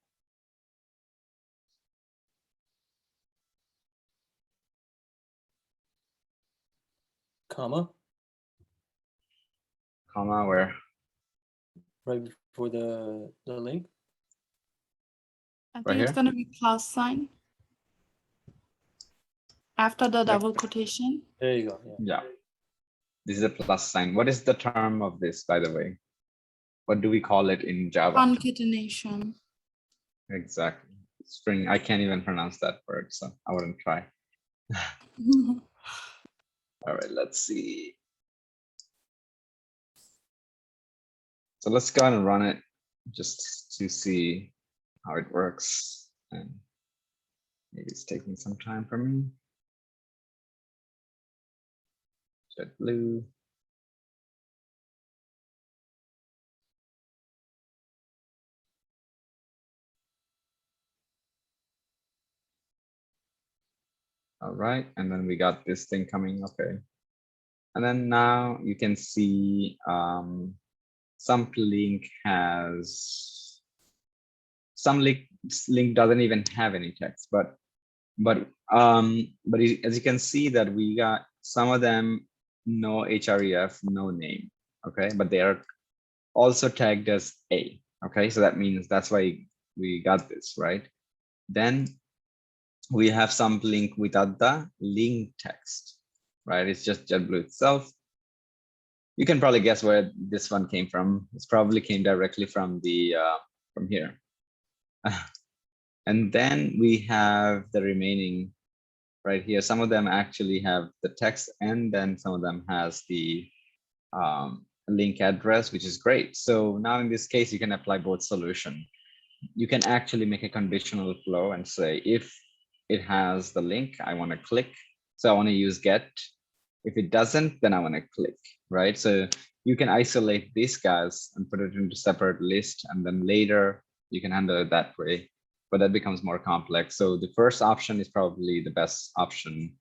[SPEAKER 4] Comma
[SPEAKER 1] Comma where?
[SPEAKER 4] right before the link.
[SPEAKER 5] I
[SPEAKER 1] Right
[SPEAKER 5] think it's
[SPEAKER 1] here?
[SPEAKER 5] gonna be plus sign after the
[SPEAKER 1] Yep.
[SPEAKER 5] double quotation.
[SPEAKER 4] There you go. Yeah.
[SPEAKER 1] Yeah. This is a plus sign. What is the term of this, by the way? What do we call it in Java?
[SPEAKER 5] Concatenation.
[SPEAKER 1] Exactly. String. I can't even pronounce that word, so I wouldn't try. All right, let's see. So let's go ahead and run it just to see how it works. And maybe it's taking some time for me. JetBlue. All right, and then we got this thing coming, okay. And then now you can see some link has, some link doesn't even have any text, but as you can see that we got some of them, no href, no name, okay, but they are also tagged as A, okay, so that means that's why we got this, right? Then we have some link without the link text, right? It's just JetBlue itself. You can probably guess where this one came from. It's probably came directly from the from here. And then we have the remaining right here. Some of them actually have the text, and then some of them has the link address, which is great. So now in this case, you can apply both solution. You can actually make a conditional flow and say, if it has the link, I want to click. So I want to use get. If it doesn't, then I want to click, right? So you can isolate these guys and put it into separate list, and then later you can handle it that way, but that becomes more complex. So the first option is probably the best option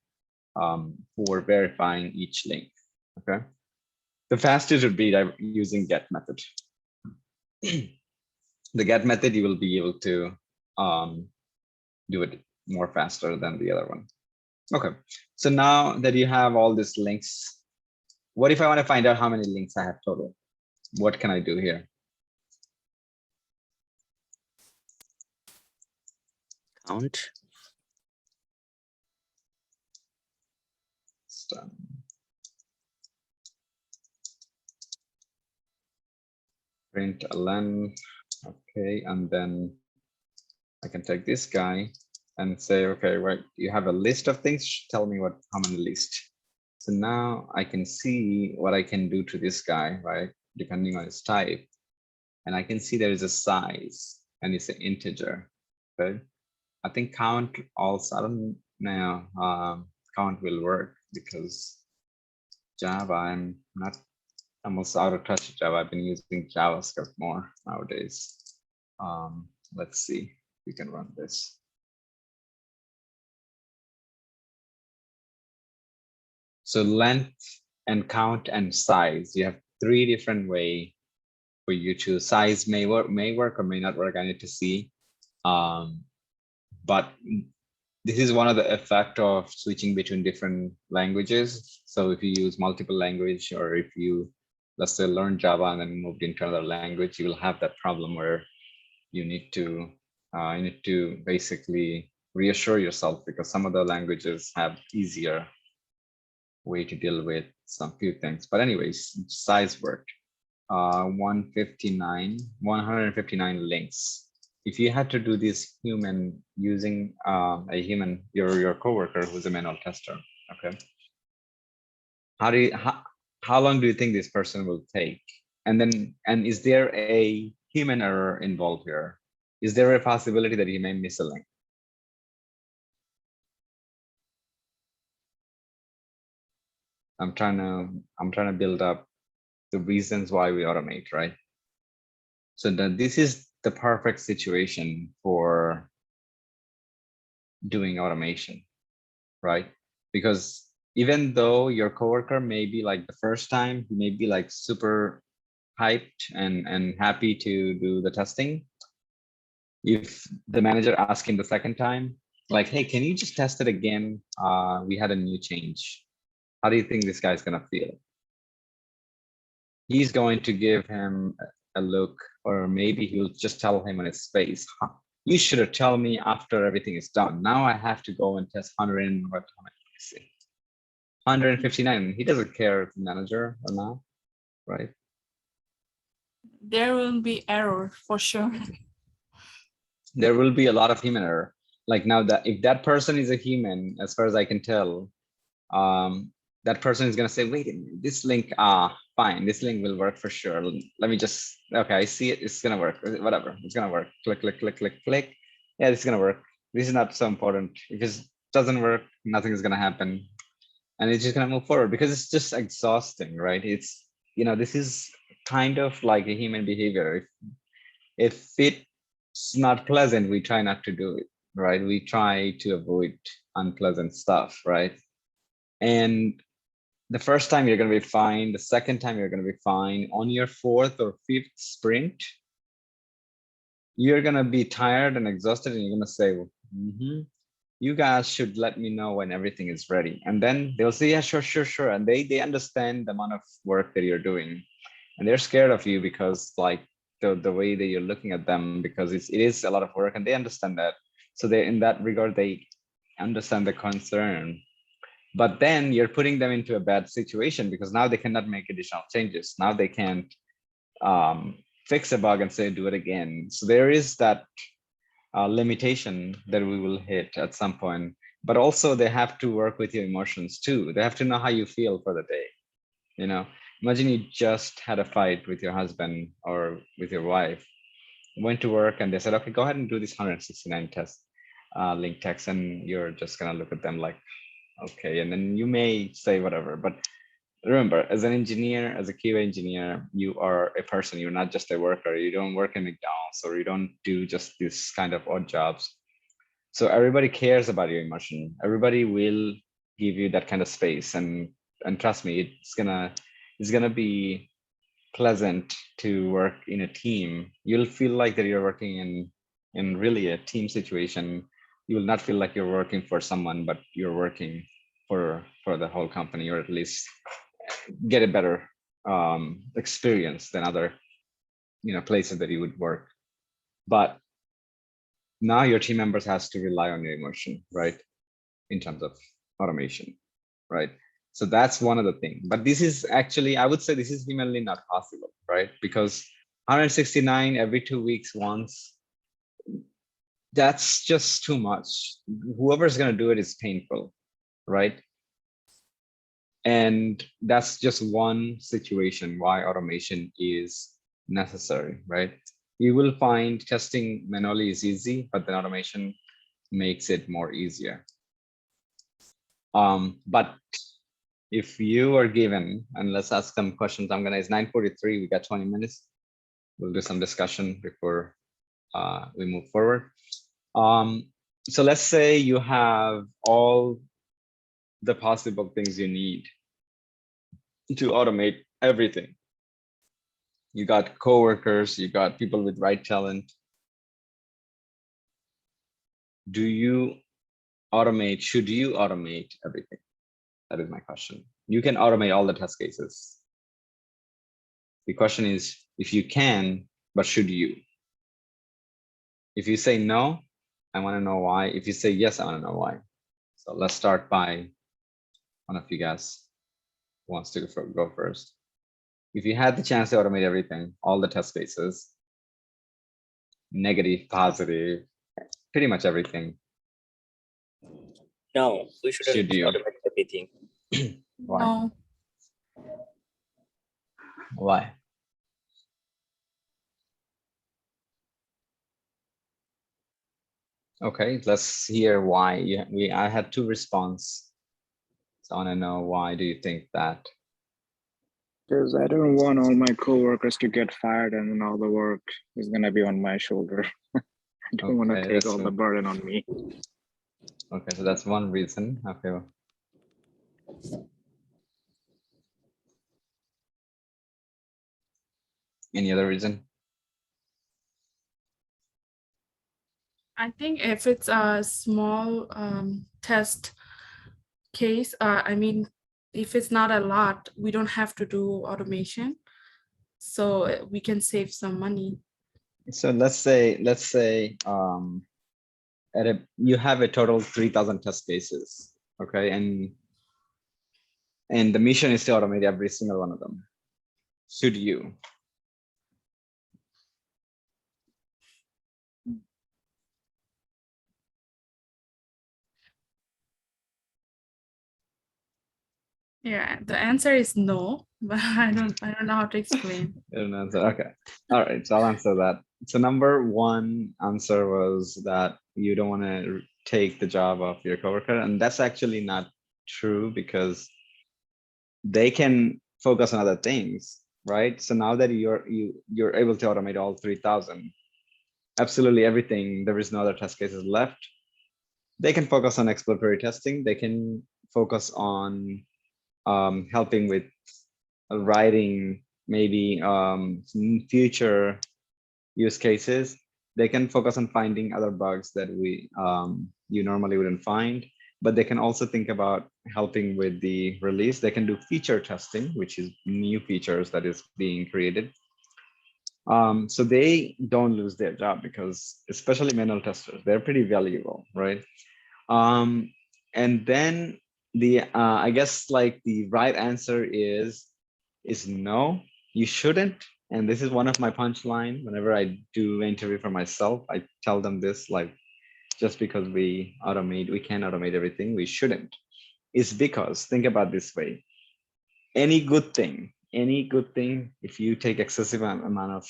[SPEAKER 1] for verifying each link, okay? The fastest would be using get method. The get method, you will be able to do it more faster than the other one. Okay, so now that you have all these links, what if I want to find out how many links I have total? What can I do here?
[SPEAKER 6] Count.
[SPEAKER 1] Print ln, okay, and then I can take this guy and say, okay, right, you have a list of things, tell me how many list. So now I can see what I can do to this guy, right, depending on his type. And I can see there is a size and it's an integer, okay. I think count also, I don't know, count will work because Java, I'm almost out of touch with Java. I've been using JavaScript more nowadays. Let's see, we can run this. So length and count and size, you have three different ways for you to. Size may work or may not work. I need to see. But this is one of the effect of switching between different languages. So if you use multiple language, or if you, let's say, learn Java and then moved into another language, you will have that problem where you need to basically reassure yourself, because some of the languages have easier way to deal with some few things. But anyways, size worked. 159 links. If you had to do this human using a human, your coworker who's a manual tester, okay, how long do you think this person will take? And then, and is there a human error involved here? Is there a possibility that he may miss a link? I'm trying to build up the reasons why we automate, right? So that this is the perfect situation for doing automation, right? Because even though your coworker may be like the first time, he may be like super hyped and happy to do the testing. If the manager asks him the second time, like, hey, can you just test it again? We had a new change. How do you think this guy's gonna feel? He's going to give him a look, or maybe he'll just tell him on his face, huh, you should have told me after everything is done. Now I have to go and test 100 and what, 159. He doesn't care if the manager or not, right?
[SPEAKER 5] There will be error for sure.
[SPEAKER 1] There will be a lot of human error. Like now that if that person is a human, as far as I can tell, that person is gonna say, wait a minute, this link, fine, this link will work for sure. Let me just, okay, I see it, it's gonna work, whatever, it's gonna work. Click, click, click, click, click. Yeah, this is gonna work. This is not so important. If it doesn't work, nothing is gonna happen. And it's just gonna move forward because it's just exhausting, right? It's, this is kind of like a human behavior. If it's not pleasant, we try not to do it, right? We try to avoid unpleasant stuff, right? And the first time you're going to be fine. The second time you're going to be fine. On your fourth or fifth sprint, you're going to be tired and exhausted, and you're going to say, you guys should let me know when everything is ready. And then they'll say, yeah, sure, sure, sure. And they understand the amount of work that you're doing, and they're scared of you because like the way that you're looking at them, because it is a lot of work, and they understand that. So they, in that regard, they understand the concern. But then you're putting them into a bad situation because now they cannot make additional changes. Now they can't fix a bug and say, do it again. So there is that limitation that we will hit at some point. But also they have to work with your emotions too. They have to know how you feel for the day. Imagine you just had a fight with your husband or with your wife, went to work, and they said, okay, go ahead and do this 169 test link text. And you're just gonna look at them like, okay, and then you may say whatever, but remember, as an engineer, as a QA engineer, you are a person. You're not just a worker. You don't work in McDonald's, or you don't do just this kind of odd jobs. So everybody cares about your emotion. Everybody will give you that kind of space, and trust me, it's gonna be pleasant to work in a team. You'll feel like that you're working in really a team situation. You will not feel like you're working for someone, but you're working for the whole company, or at least get a better experience than other places that you would work. But now your team members has to rely on your emotion, right, in terms of automation, right? So that's one of the things. But this is actually, I would say this is humanly not possible, right? Because 169 every 2 weeks once, that's just too much. Whoever's going to do it is painful, right? And that's just one situation why automation is necessary, right? You will find testing manually is easy, but then automation makes it more easier. But if you are given, and let's ask some questions, it's 9:43, we got 20 minutes. We'll do some discussion before we move forward. So let's say you have all the possible things you need to automate everything. You got coworkers, you got people with right talent. Do you automate? Should you automate everything? That is my question. You can automate all the test cases. The question is, if you can, but should you? If you say no, I want to know why. If you say yes, I want to know why. So let's start by one of you guys who wants to go first. If you had the chance to automate everything, all the test cases, negative, positive, pretty much everything.
[SPEAKER 6] No, we shouldn't
[SPEAKER 1] Should you?
[SPEAKER 6] automate everything.
[SPEAKER 1] Why?
[SPEAKER 5] No.
[SPEAKER 1] Why? Okay, let's hear why. I had two response. So I want to know, why do you think that?
[SPEAKER 7] Because I don't want all my coworkers to get fired and then all the work is gonna be on my shoulder. I don't want to
[SPEAKER 1] Okay,
[SPEAKER 7] take all the burden on me.
[SPEAKER 1] Okay, so that's one reason. Okay. Any other reason?
[SPEAKER 5] I think if it's a small test case, I mean, if it's not a lot, we don't have to do automation. So we can save some money.
[SPEAKER 1] So let's say you have a total 3,000 test cases, okay, and the mission is to automate every single one of them. Should you?
[SPEAKER 5] Yeah, the answer is no, but I don't know how to explain.
[SPEAKER 1] Okay. All right. So I'll answer that. So number one answer was that you don't want to take the job of your coworker, and that's actually not true, because they can focus on other things, right? So now that you're able to automate all 3,000, absolutely everything, there is no other test cases left. They can focus on exploratory testing. They can focus on helping with writing maybe some future use cases. They can focus on finding other bugs that you normally wouldn't find, but they can also think about helping with the release. They can do feature testing, which is new features that is being created. So they don't lose their job, because especially manual testers, they're pretty valuable, right? And then I guess like the right answer is no, you shouldn't. And this is one of my punchline. Whenever I do interview for myself, I tell them this, like, just because we can automate everything, we shouldn't. It's because, think about this way, any good thing, if you take excessive amount of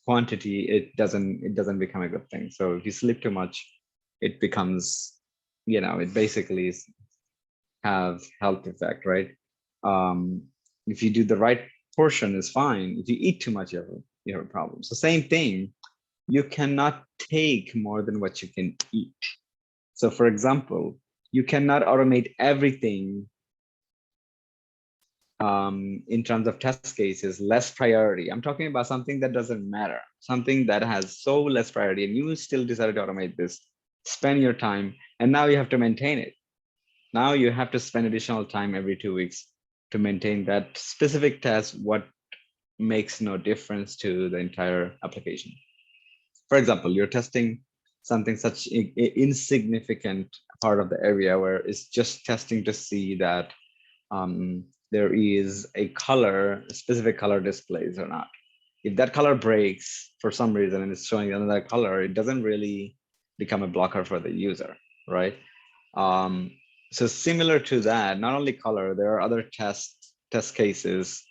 [SPEAKER 1] quantity, it doesn't become a good thing. So if you sleep too much, it becomes, it basically have health effect, right? If you do the right portion, is fine. If you eat too much, you have a problem. So same thing, you cannot take more than what you can eat. So for example, you cannot automate everything in terms of test cases, less priority. I'm talking about something that doesn't matter, something that has so less priority, and you still decided to automate this, spend your time, and now you have to maintain it. Now you have to spend additional time every 2 weeks to maintain that specific test, what makes no difference to the entire application. For example, you're testing something such insignificant part of the area where it's just testing to see that there is a specific color displays or not. If that color breaks for some reason and it's showing another color, it doesn't really become a blocker for the user, right? So similar to that, not only color, there are other test cases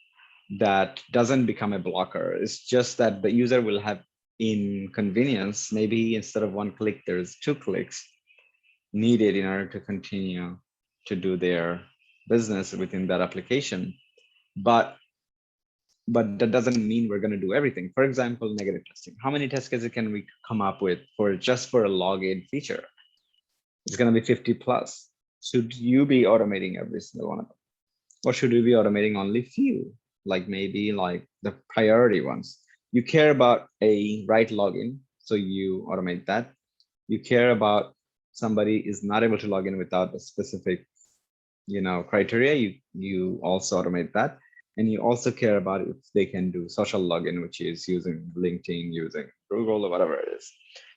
[SPEAKER 1] that doesn't become a blocker. It's just that the user will have inconvenience. Maybe instead of 1 click, there's 2 clicks needed in order to continue to do their business within that application. But that doesn't mean we're going to do everything. For example, negative testing. How many test cases can we come up with for just for a login feature? It's going to be 50 plus. Should you be automating every single one of them? Or should we be automating only few? Like maybe like the priority ones. You care about a right login, so you automate that. You care about somebody is not able to log in without a specific, criteria. You also automate that. And you also care about if they can do social login, which is using LinkedIn, using Google, or whatever it is.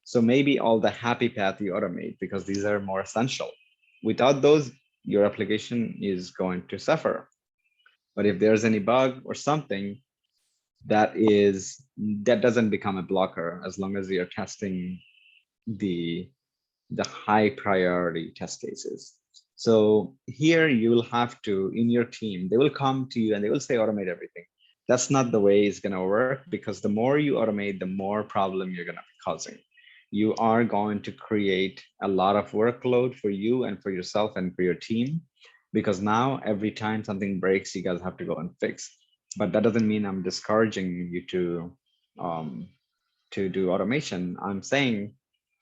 [SPEAKER 1] So maybe all the happy path you automate, because these are more essential. Without those, your application is going to suffer. But if there's any bug or something that doesn't become a blocker, as long as you're testing the high priority test cases. So here you will have to, in your team, they will come to you and they will say automate everything. That's not the way it's going to work, because the more you automate, the more problem you're going to be causing. You are going to create a lot of workload for you and for yourself and for your team, because now every time something breaks, you guys have to go and fix. But that doesn't mean I'm discouraging you to do automation. I'm saying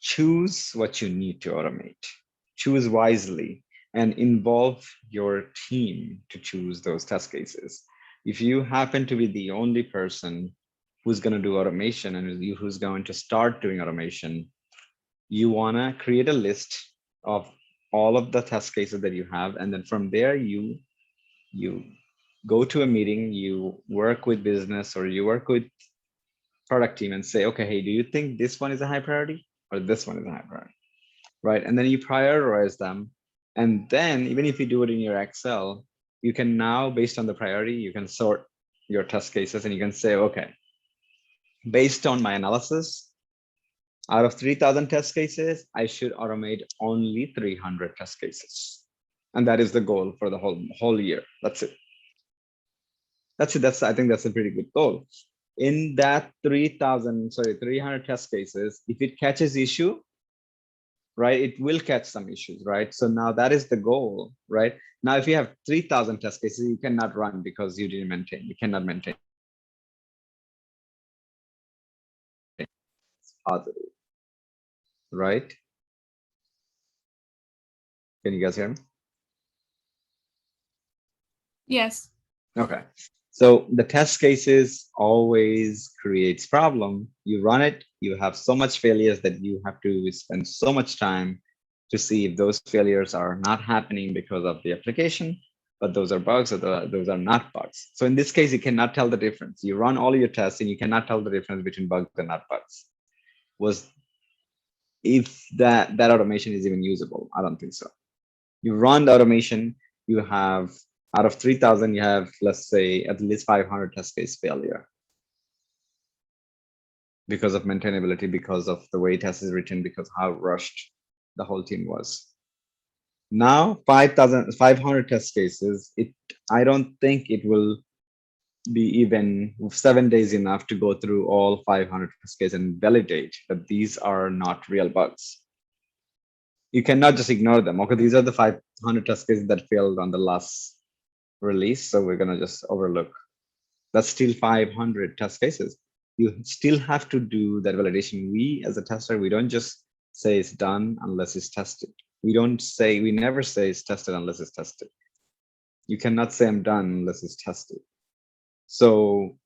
[SPEAKER 1] choose what you need to automate, choose wisely, and involve your team to choose those test cases. If you happen to be the only person who's going to do automation and who's going to start doing automation, you want to create a list of all of the test cases that you have, and then from there you go to a meeting, you work with business or you work with product team and say, okay, hey, do you think this one is a high priority or this one is a high priority? Right. And then you prioritize them. And then even if you do it in your Excel, you can now, based on the priority, you can sort your test cases and you can say, okay, based on my analysis, out of 3,000 test cases, I should automate only 300 test cases. And that is the goal for the whole year. That's it. That's it. I think that's a pretty good goal. In that 300 test cases, if it catches issue, right, it will catch some issues, right? So now that is the goal, right? Now, if you have 3,000 test cases, you cannot run because you didn't maintain. You cannot maintain. Positive, right? Can you guys hear me?
[SPEAKER 5] Yes.
[SPEAKER 1] Okay. So the test cases always creates problem. You run it, you have so much failures that you have to spend so much time to see if those failures are not happening because of the application, but those are bugs or those are not bugs. So in this case, you cannot tell the difference. You run all your tests and you cannot tell the difference between bugs and not bugs. Was if that automation is even usable? I don't think so. You run the automation, you have out of 3,000, you have, let's say, at least 500 test case failure because of maintainability, because of the way test is written, because how rushed the whole team was. Now 500 test cases, I don't think it will be even 7 days enough to go through all 500 test cases and validate that these are not real bugs. You cannot just ignore them. Okay, these are the 500 test cases that failed on the last release, so we're gonna just overlook. That's still 500 test cases. You still have to do that validation. We as a tester, we don't just say it's done unless it's tested. We never say it's tested unless it's tested. You cannot say I'm done unless it's tested. So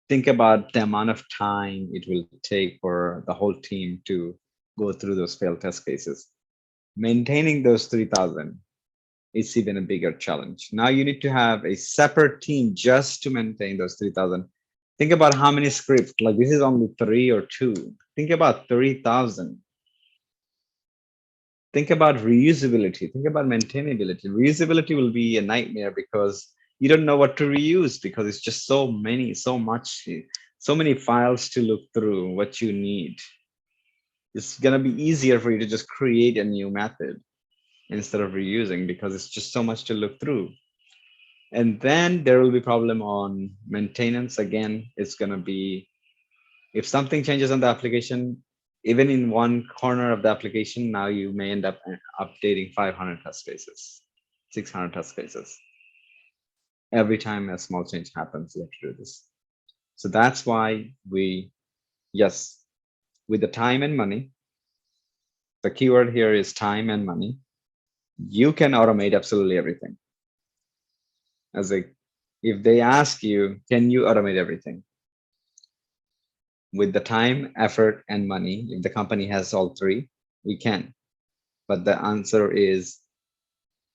[SPEAKER 1] think about the amount of time it will take for the whole team to go through those failed test cases. Maintaining those 3,000, it's even a bigger challenge. Now you need to have a separate team just to maintain those 3,000. Think about how many scripts, like this is only 3 or 2. Think about 3,000. Think about reusability. Think about maintainability. Reusability will be a nightmare because you don't know what to reuse because it's just so many, so many files to look through what you need. It's going to be easier for you to just create a new method instead of reusing because it's just so much to look through. And then there will be problem on maintenance. Again, it's going to be, if something changes on the application, even in one corner of the application, now you may end up updating 500 test cases, 600 test cases. Every time a small change happens, you have to do this. So that's why yes, with the time and money, the keyword here is time and money, you can automate absolutely everything. If they ask you, can you automate everything? With the time, effort, and money, if the company has all three, we can. But the answer is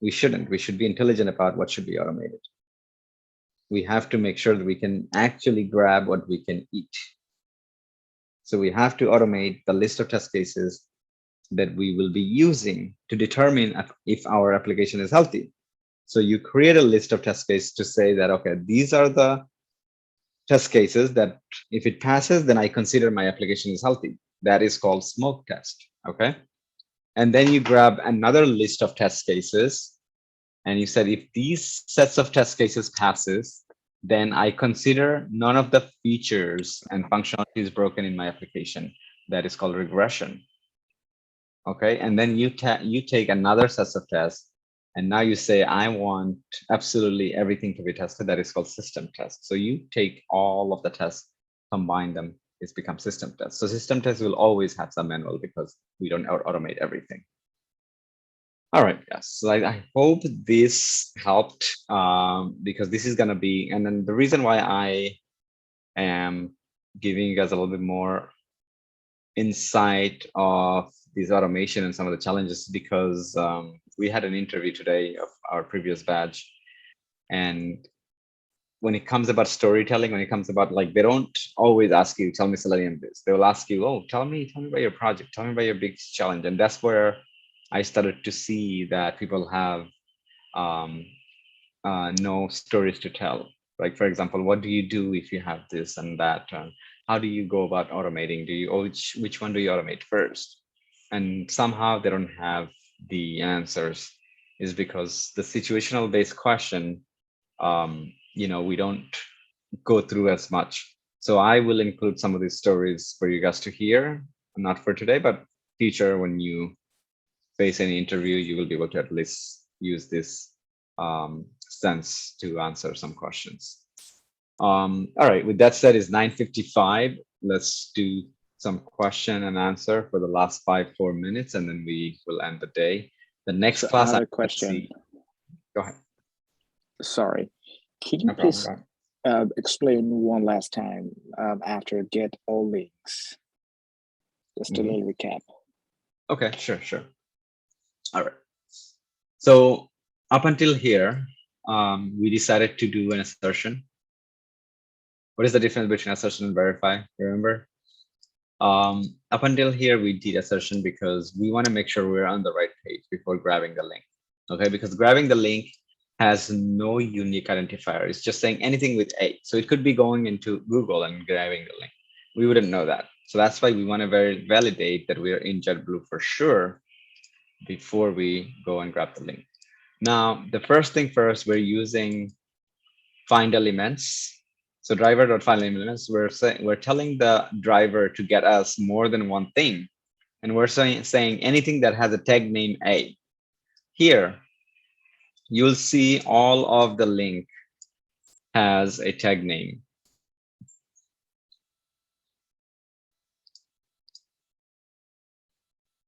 [SPEAKER 1] we shouldn't. We should be intelligent about what should be automated. We have to make sure that we can actually grab what we can eat. So we have to automate the list of test cases that we will be using to determine if our application is healthy. So you create a list of test cases to say that, okay, these are the test cases that if it passes, then I consider my application is healthy. That is called smoke test, okay? And then you grab another list of test cases, and you said, if these sets of test cases passes, then I consider none of the features and functionalities broken in my application. That is called regression. Okay, and then you take another set of tests, and now you say, I want absolutely everything to be tested. That is called system test. So you take all of the tests, combine them, it's become system test. So system test will always have some manual because we don't automate everything. All right, yes. So I hope this helped, because this is going to be, and then the reason why I am giving you guys a little bit more insight of this automation and some of the challenges, because we had an interview today of our previous batch, and when it comes about storytelling, when it comes about, like, they don't always ask you, tell me Selenium this. They will ask you, oh, tell me about your project, tell me about your big challenge. And that's where I started to see that people have no stories to tell. Like, for example, what do you do if you have this and that? How do you go about automating? Do you, which one do you automate first? And somehow they don't have the answers, is because the situational based question, we don't go through as much. So I will include some of these stories for you guys to hear, not for today, but future, when you face any interview, you will be able to at least use this sense to answer some questions. All right, with that said, it's 9:55. Let's do some question and answer for the last 4 minutes, and then we will end the day. The next
[SPEAKER 7] So
[SPEAKER 1] class.
[SPEAKER 7] I have a question.
[SPEAKER 1] Go ahead.
[SPEAKER 7] Sorry. Can you
[SPEAKER 1] No problem.
[SPEAKER 7] please
[SPEAKER 1] Go ahead.
[SPEAKER 7] explain one last time after get all links? Just a little recap.
[SPEAKER 1] Okay, sure. All right. So up until here, we decided to do an assertion. What is the difference between assertion and verify? Remember? Up until here, we did assertion because we want to make sure we're on the right page before grabbing the link. Okay, because grabbing the link has no unique identifier. It's just saying anything with A. So it could be going into Google and grabbing the link. We wouldn't know that. So that's why we want to validate that we are in JetBlue for sure before we go and grab the link. Now, the first thing first, we're using find elements. So driver.find elements, we're telling the driver to get us more than one thing. And we're saying anything that has a tag name A. Here, you'll see all of the link has a tag name.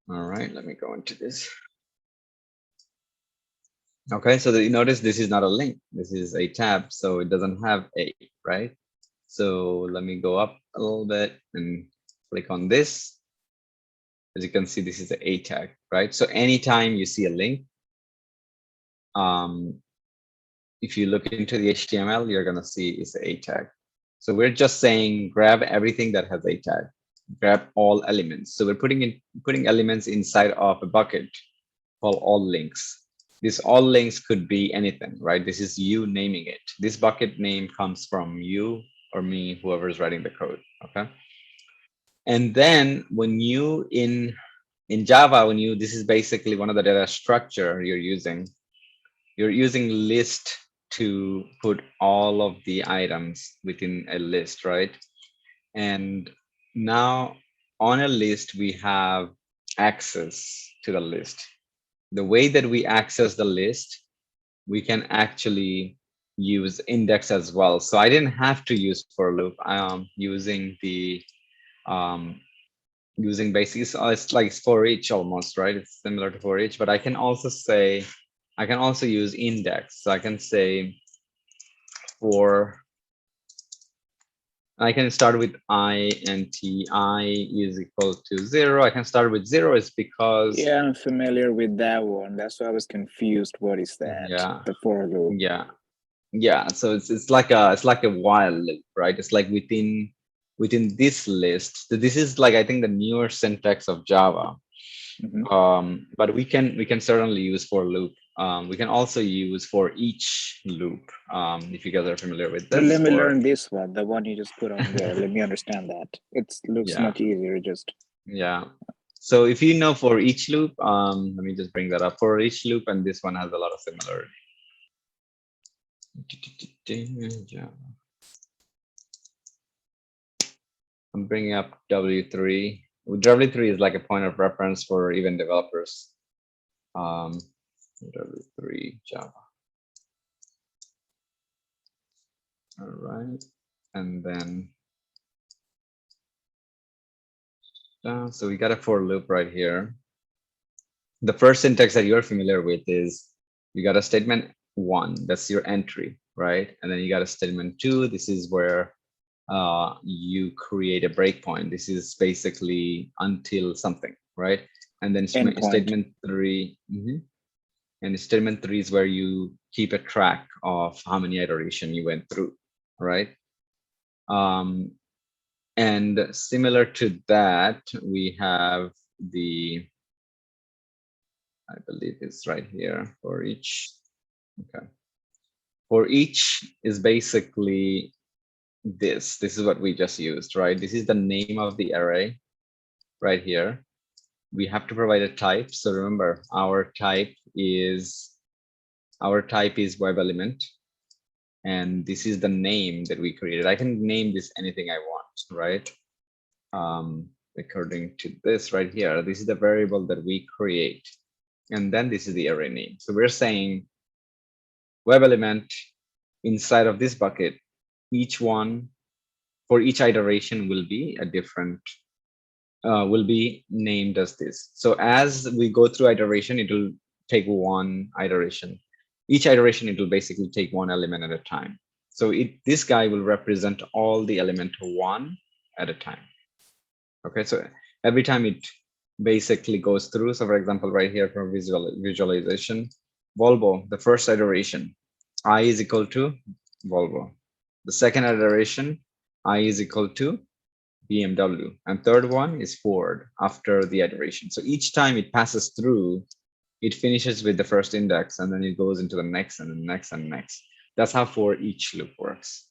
[SPEAKER 1] All right, let me go into this. Okay, so you notice this is not a link. This is a tab, so it doesn't have A, right? So let me go up a little bit and click on this. As you can see, this is the A tag, right? So anytime you see a link, if you look into the HTML, you're gonna see it's the A tag. So we're just saying grab everything that has A tag, grab all elements. So we're putting elements inside of a bucket called all links. This all links could be anything, right? This is you naming it. This bucket name comes from you or me, whoever's writing the code, okay? And then when you in Java, this is basically one of the data structure you're using list to put all of the items within a list, right? And now on a list, we have access to the list. The way that we access the list, we can actually use index as well. So I didn't have to use for loop. Using the using basics. It's like for each almost, right? It's similar to for each, but I can also say, I can also use index. So I can say for, I can start with int I is equal to 0. I can start with 0 is because,
[SPEAKER 7] yeah, I'm familiar with that one. That's why I was confused. What is that?
[SPEAKER 1] Yeah,
[SPEAKER 7] the for loop.
[SPEAKER 1] Yeah. So it's like a while loop, right? It's like within this list. So this is like, I think, the newer syntax of Java. But we can certainly use for loop. We can also use for each loop. If you guys are familiar with this.
[SPEAKER 7] So let me learn this one, the one you just put on there. Let me understand that. It looks much easier. Just
[SPEAKER 1] So if you know for each loop, let me just bring that up for each loop, and this one has a lot of similarity. I'm bringing up W3. W3 is like a point of reference for even developers. W3 Java. All right, and then so we got a for loop right here. The first syntax that you're familiar with is you got a statement 1, that's your entry, right? And then you got a statement 2, this is where you create a breakpoint. This is basically until something, right? And then
[SPEAKER 7] Endpoint.
[SPEAKER 1] statement 3, and statement 3 is where you keep a track of how many iteration you went through, right? And similar to that, we have the, I believe it's right here for each. Okay. For each is basically this. This is what we just used, right? This is the name of the array right here. We have to provide a type. So remember, our type is web element. And this is the name that we created. I can name this anything I want, right? According to this right here, this is the variable that we create. And then this is the array name. So we're saying web element inside of this bucket, each one for each iteration will be a different, will be named as this. So as we go through iteration, it will take one iteration. Each iteration, it will basically take one element at a time. So this guy will represent all the element one at a time. Okay, so every time it basically goes through. So for example, right here for visualization, Volvo, the first iteration, I is equal to Volvo. The second iteration, I is equal to BMW. And third one is Ford after the iteration. So each time it passes through, it finishes with the first index and then it goes into the next and the next and next. That's how for each loop works.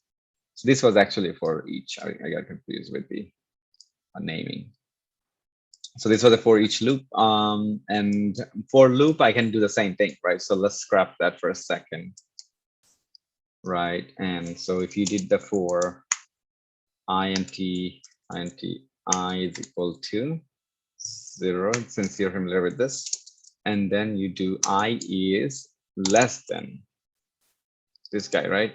[SPEAKER 1] So this was actually for each. I got confused with the naming. So this was a for each loop. And for loop, I can do the same thing, right? So let's scrap that for a second. Right. And so if you did the for int I is equal to 0, since you're familiar with this, and then you do I is less than this guy, right?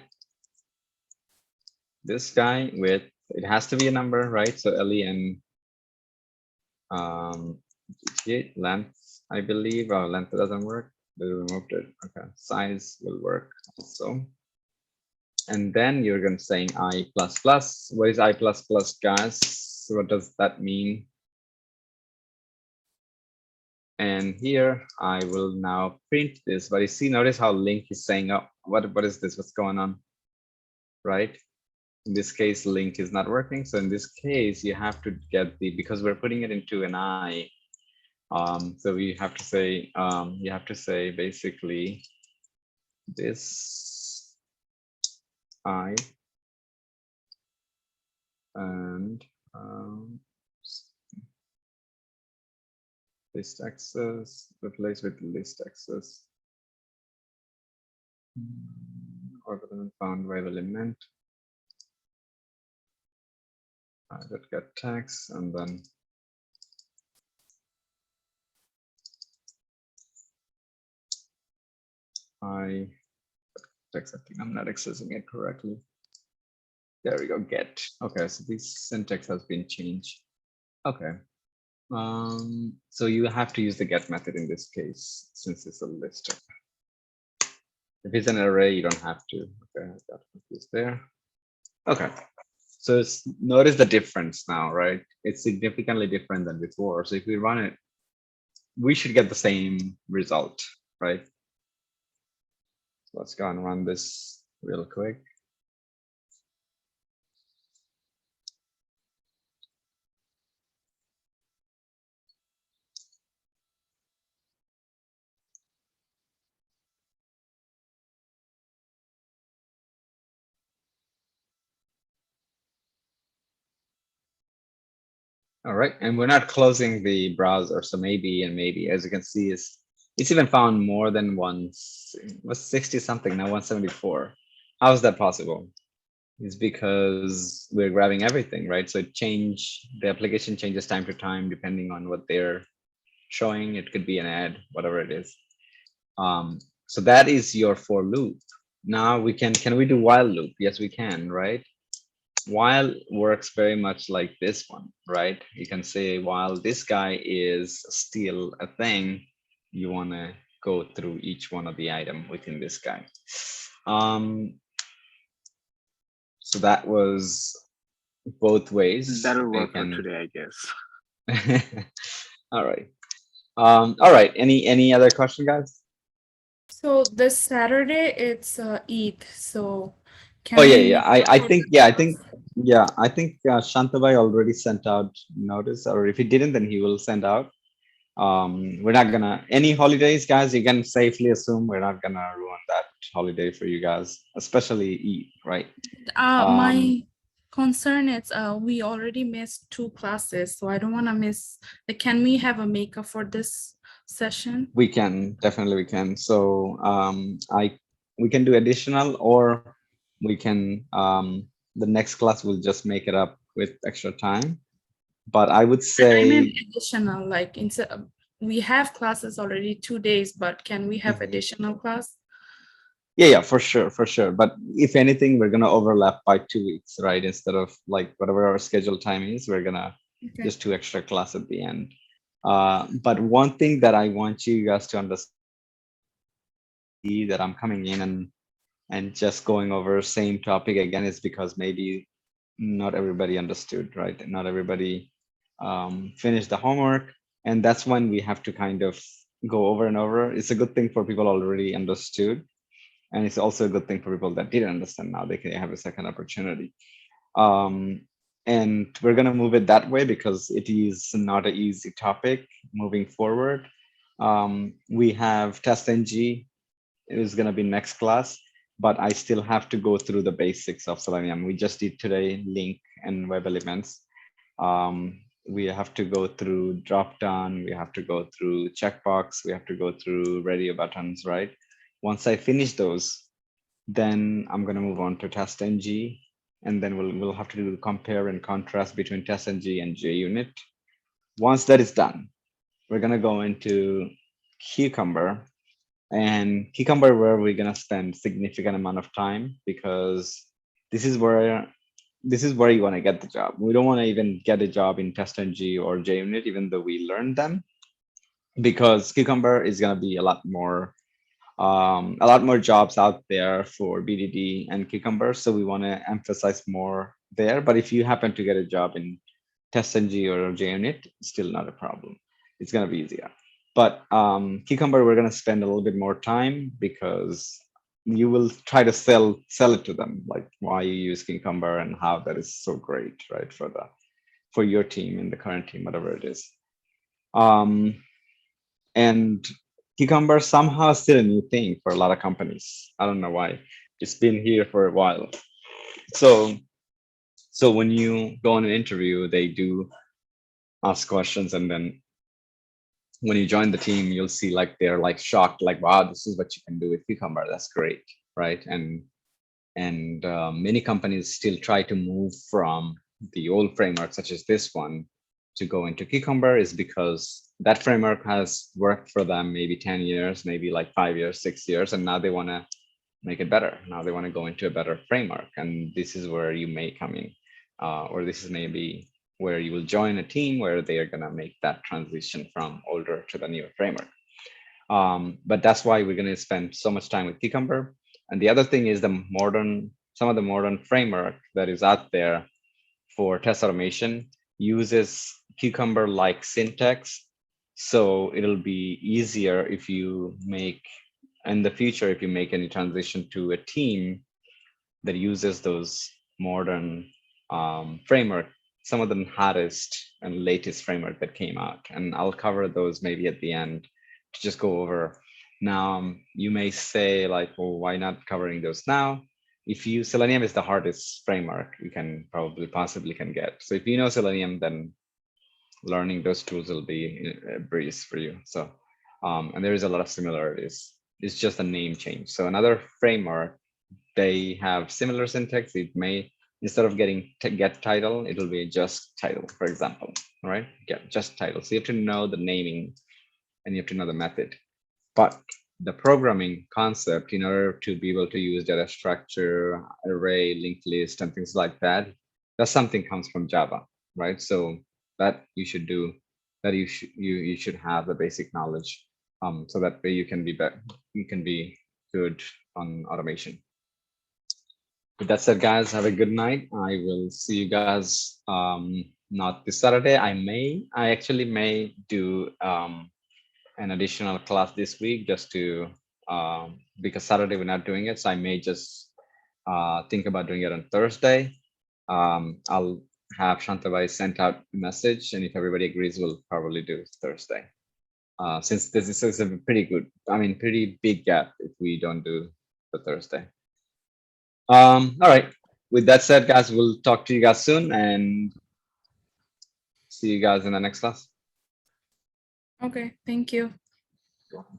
[SPEAKER 1] This guy with, it has to be a number, right? So len length, I believe. Length doesn't work. They removed it. Okay, size will work also. And then you're going to saying I plus plus. What is I plus plus, guys? What does that mean? And here I will now print this, but you see, notice how link is saying, oh, what is this? What's going on? Right? In this case, link is not working. So in this case, you have to get the, because we're putting it into an I. So we have to say, you have to say basically this I and list access, replace with list access. Order found web element. That get tags, and then I accepting. I'm not accessing it correctly. There we go. Get. Okay, so this syntax has been changed. Okay. So you have to use the get method in this case, since it's a list. If it's an array, you don't have to. Okay, I got confused there. Okay. So notice the difference now, right? It's significantly different than before. So if we run it, we should get the same result, right? So let's go and run this real quick. All right, and we're not closing the browser, so maybe and maybe, as you can see, is it's even found more than once. It was 60 something, now 174. How is that possible? It's because we're grabbing everything, right? So the application changes time to time depending on what they're showing. It could be an ad, whatever it is. So that is your for loop. Now can we do while loop? Yes, we can, right? While works very much like this one, right? You can say while this guy is still a thing, you want to go through each one of the item within this guy. So that was both ways.
[SPEAKER 7] That'll
[SPEAKER 1] They
[SPEAKER 7] work for
[SPEAKER 1] can.
[SPEAKER 7] today, I guess.
[SPEAKER 1] All right. All right. Any other question, guys?
[SPEAKER 5] So this Saturday it's Eid. So can
[SPEAKER 1] Oh yeah,
[SPEAKER 5] we
[SPEAKER 1] yeah.
[SPEAKER 5] make
[SPEAKER 1] I
[SPEAKER 5] up
[SPEAKER 1] I
[SPEAKER 5] for
[SPEAKER 1] think
[SPEAKER 5] the
[SPEAKER 1] yeah, I
[SPEAKER 5] class?
[SPEAKER 1] think Shantabai already sent out notice, or if he didn't, then he will send out. We're not gonna any holidays, guys. You can safely assume we're not gonna ruin that holiday for you guys, especially Eid, right?
[SPEAKER 5] My concern is we already missed 2 classes, so I don't want to miss. Like, can we have a makeup for this session?
[SPEAKER 1] We can definitely we can. So we can do additional, or we can the next class will just make it up with extra time. But I would
[SPEAKER 5] I mean
[SPEAKER 1] say
[SPEAKER 5] additional, like instead we have classes already 2 days, but can we have
[SPEAKER 1] Mhm.
[SPEAKER 5] additional class?
[SPEAKER 1] Yeah, for sure, for sure. But if anything, we're gonna overlap by 2 weeks, right? Instead of like whatever our scheduled time is, we're gonna
[SPEAKER 5] Okay.
[SPEAKER 1] just 2 extra class at the end. But one thing that I want you guys to understand that I'm coming in and just going over same topic again is because maybe not everybody understood, right? Not everybody finished the homework, and that's when we have to kind of go over and over. It's a good thing for people already understood, and it's also a good thing for people that didn't understand. Now they can have a second opportunity. um, and we're going to move it that way because it is not an easy topic moving forward. We have test ng is going to be next class, but I still have to go through the basics of Selenium. We just did today link and web elements. We have to go through drop down, we have to go through checkbox, we have to go through radio buttons, right? Once I finish those, then I'm going to move on to test ng, and then we'll have to do compare and contrast between test ng and JUnit. Once that is done, we're going to go into Cucumber, and Cucumber where we're going to spend significant amount of time because this is where you want to get the job. We don't want to even get a job in TestNG or JUnit, even though we learned them, because Cucumber is going to be a lot more jobs out there for BDD and Cucumber. So we want to emphasize more there. But if you happen to get a job in TestNG or JUnit, still not a problem. It's going to be easier. But Cucumber, we're going to spend a little bit more time because you will try to sell it to them, like why you use Cucumber and how that is so great, right, for your team and the current team, whatever it is. And Cucumber somehow is still a new thing for a lot of companies. I don't know why. It's been here for a while. So when you go on an interview, they do ask questions, and then when you join the team, you'll see like they're like shocked, like, wow, this is what you can do with Cucumber. That's great, right? And many companies still try to move from the old framework, such as this one, to go into Cucumber, is because that framework has worked for them maybe 10 years, maybe like 5 years, 6 years, and now they want to make it better. Now they want to go into a better framework, and this is where you may come in, or this is maybe where you will join a team where they are going to make that transition from older to the newer framework. But that's why we're going to spend so much time with Cucumber. And the other thing is some of the modern framework that is out there for test automation uses Cucumber-like syntax. So it'll be easier if you make, in the future, if you make any transition to a team that uses those modern framework, some of the hottest and latest framework that came out. And I'll cover those maybe at the end to just go over. Now, you may say like, well, why not covering those now? If you, Selenium is the hardest framework you can possibly can get. So if you know Selenium, then learning those tools will be a breeze for you. So, and there is a lot of similarities. It's just a name change. So another framework, they have similar syntax. It may, instead of getting get title, it will be just title, for example, right? Get just title. So you have to know the naming and you have to know the method. But the programming concept, in order to be able to use data structure, array, linked list, and things like that, that's something comes from Java, right? So that you should do, that you should have the basic knowledge, so that way you can be good on automation. With that said, guys, have a good night. I will see you guys not this Saturday. I actually may do an additional class this week just to because Saturday we're not doing it, so I may just think about doing it on Thursday. I'll have Shantabai sent out a message, and if everybody agrees, we'll probably do Thursday. Since this is a pretty big gap if we don't do the Thursday. All right. With that said, guys, we'll talk to you guys soon and see you guys in the next class.
[SPEAKER 5] Okay, thank you.
[SPEAKER 1] You're welcome.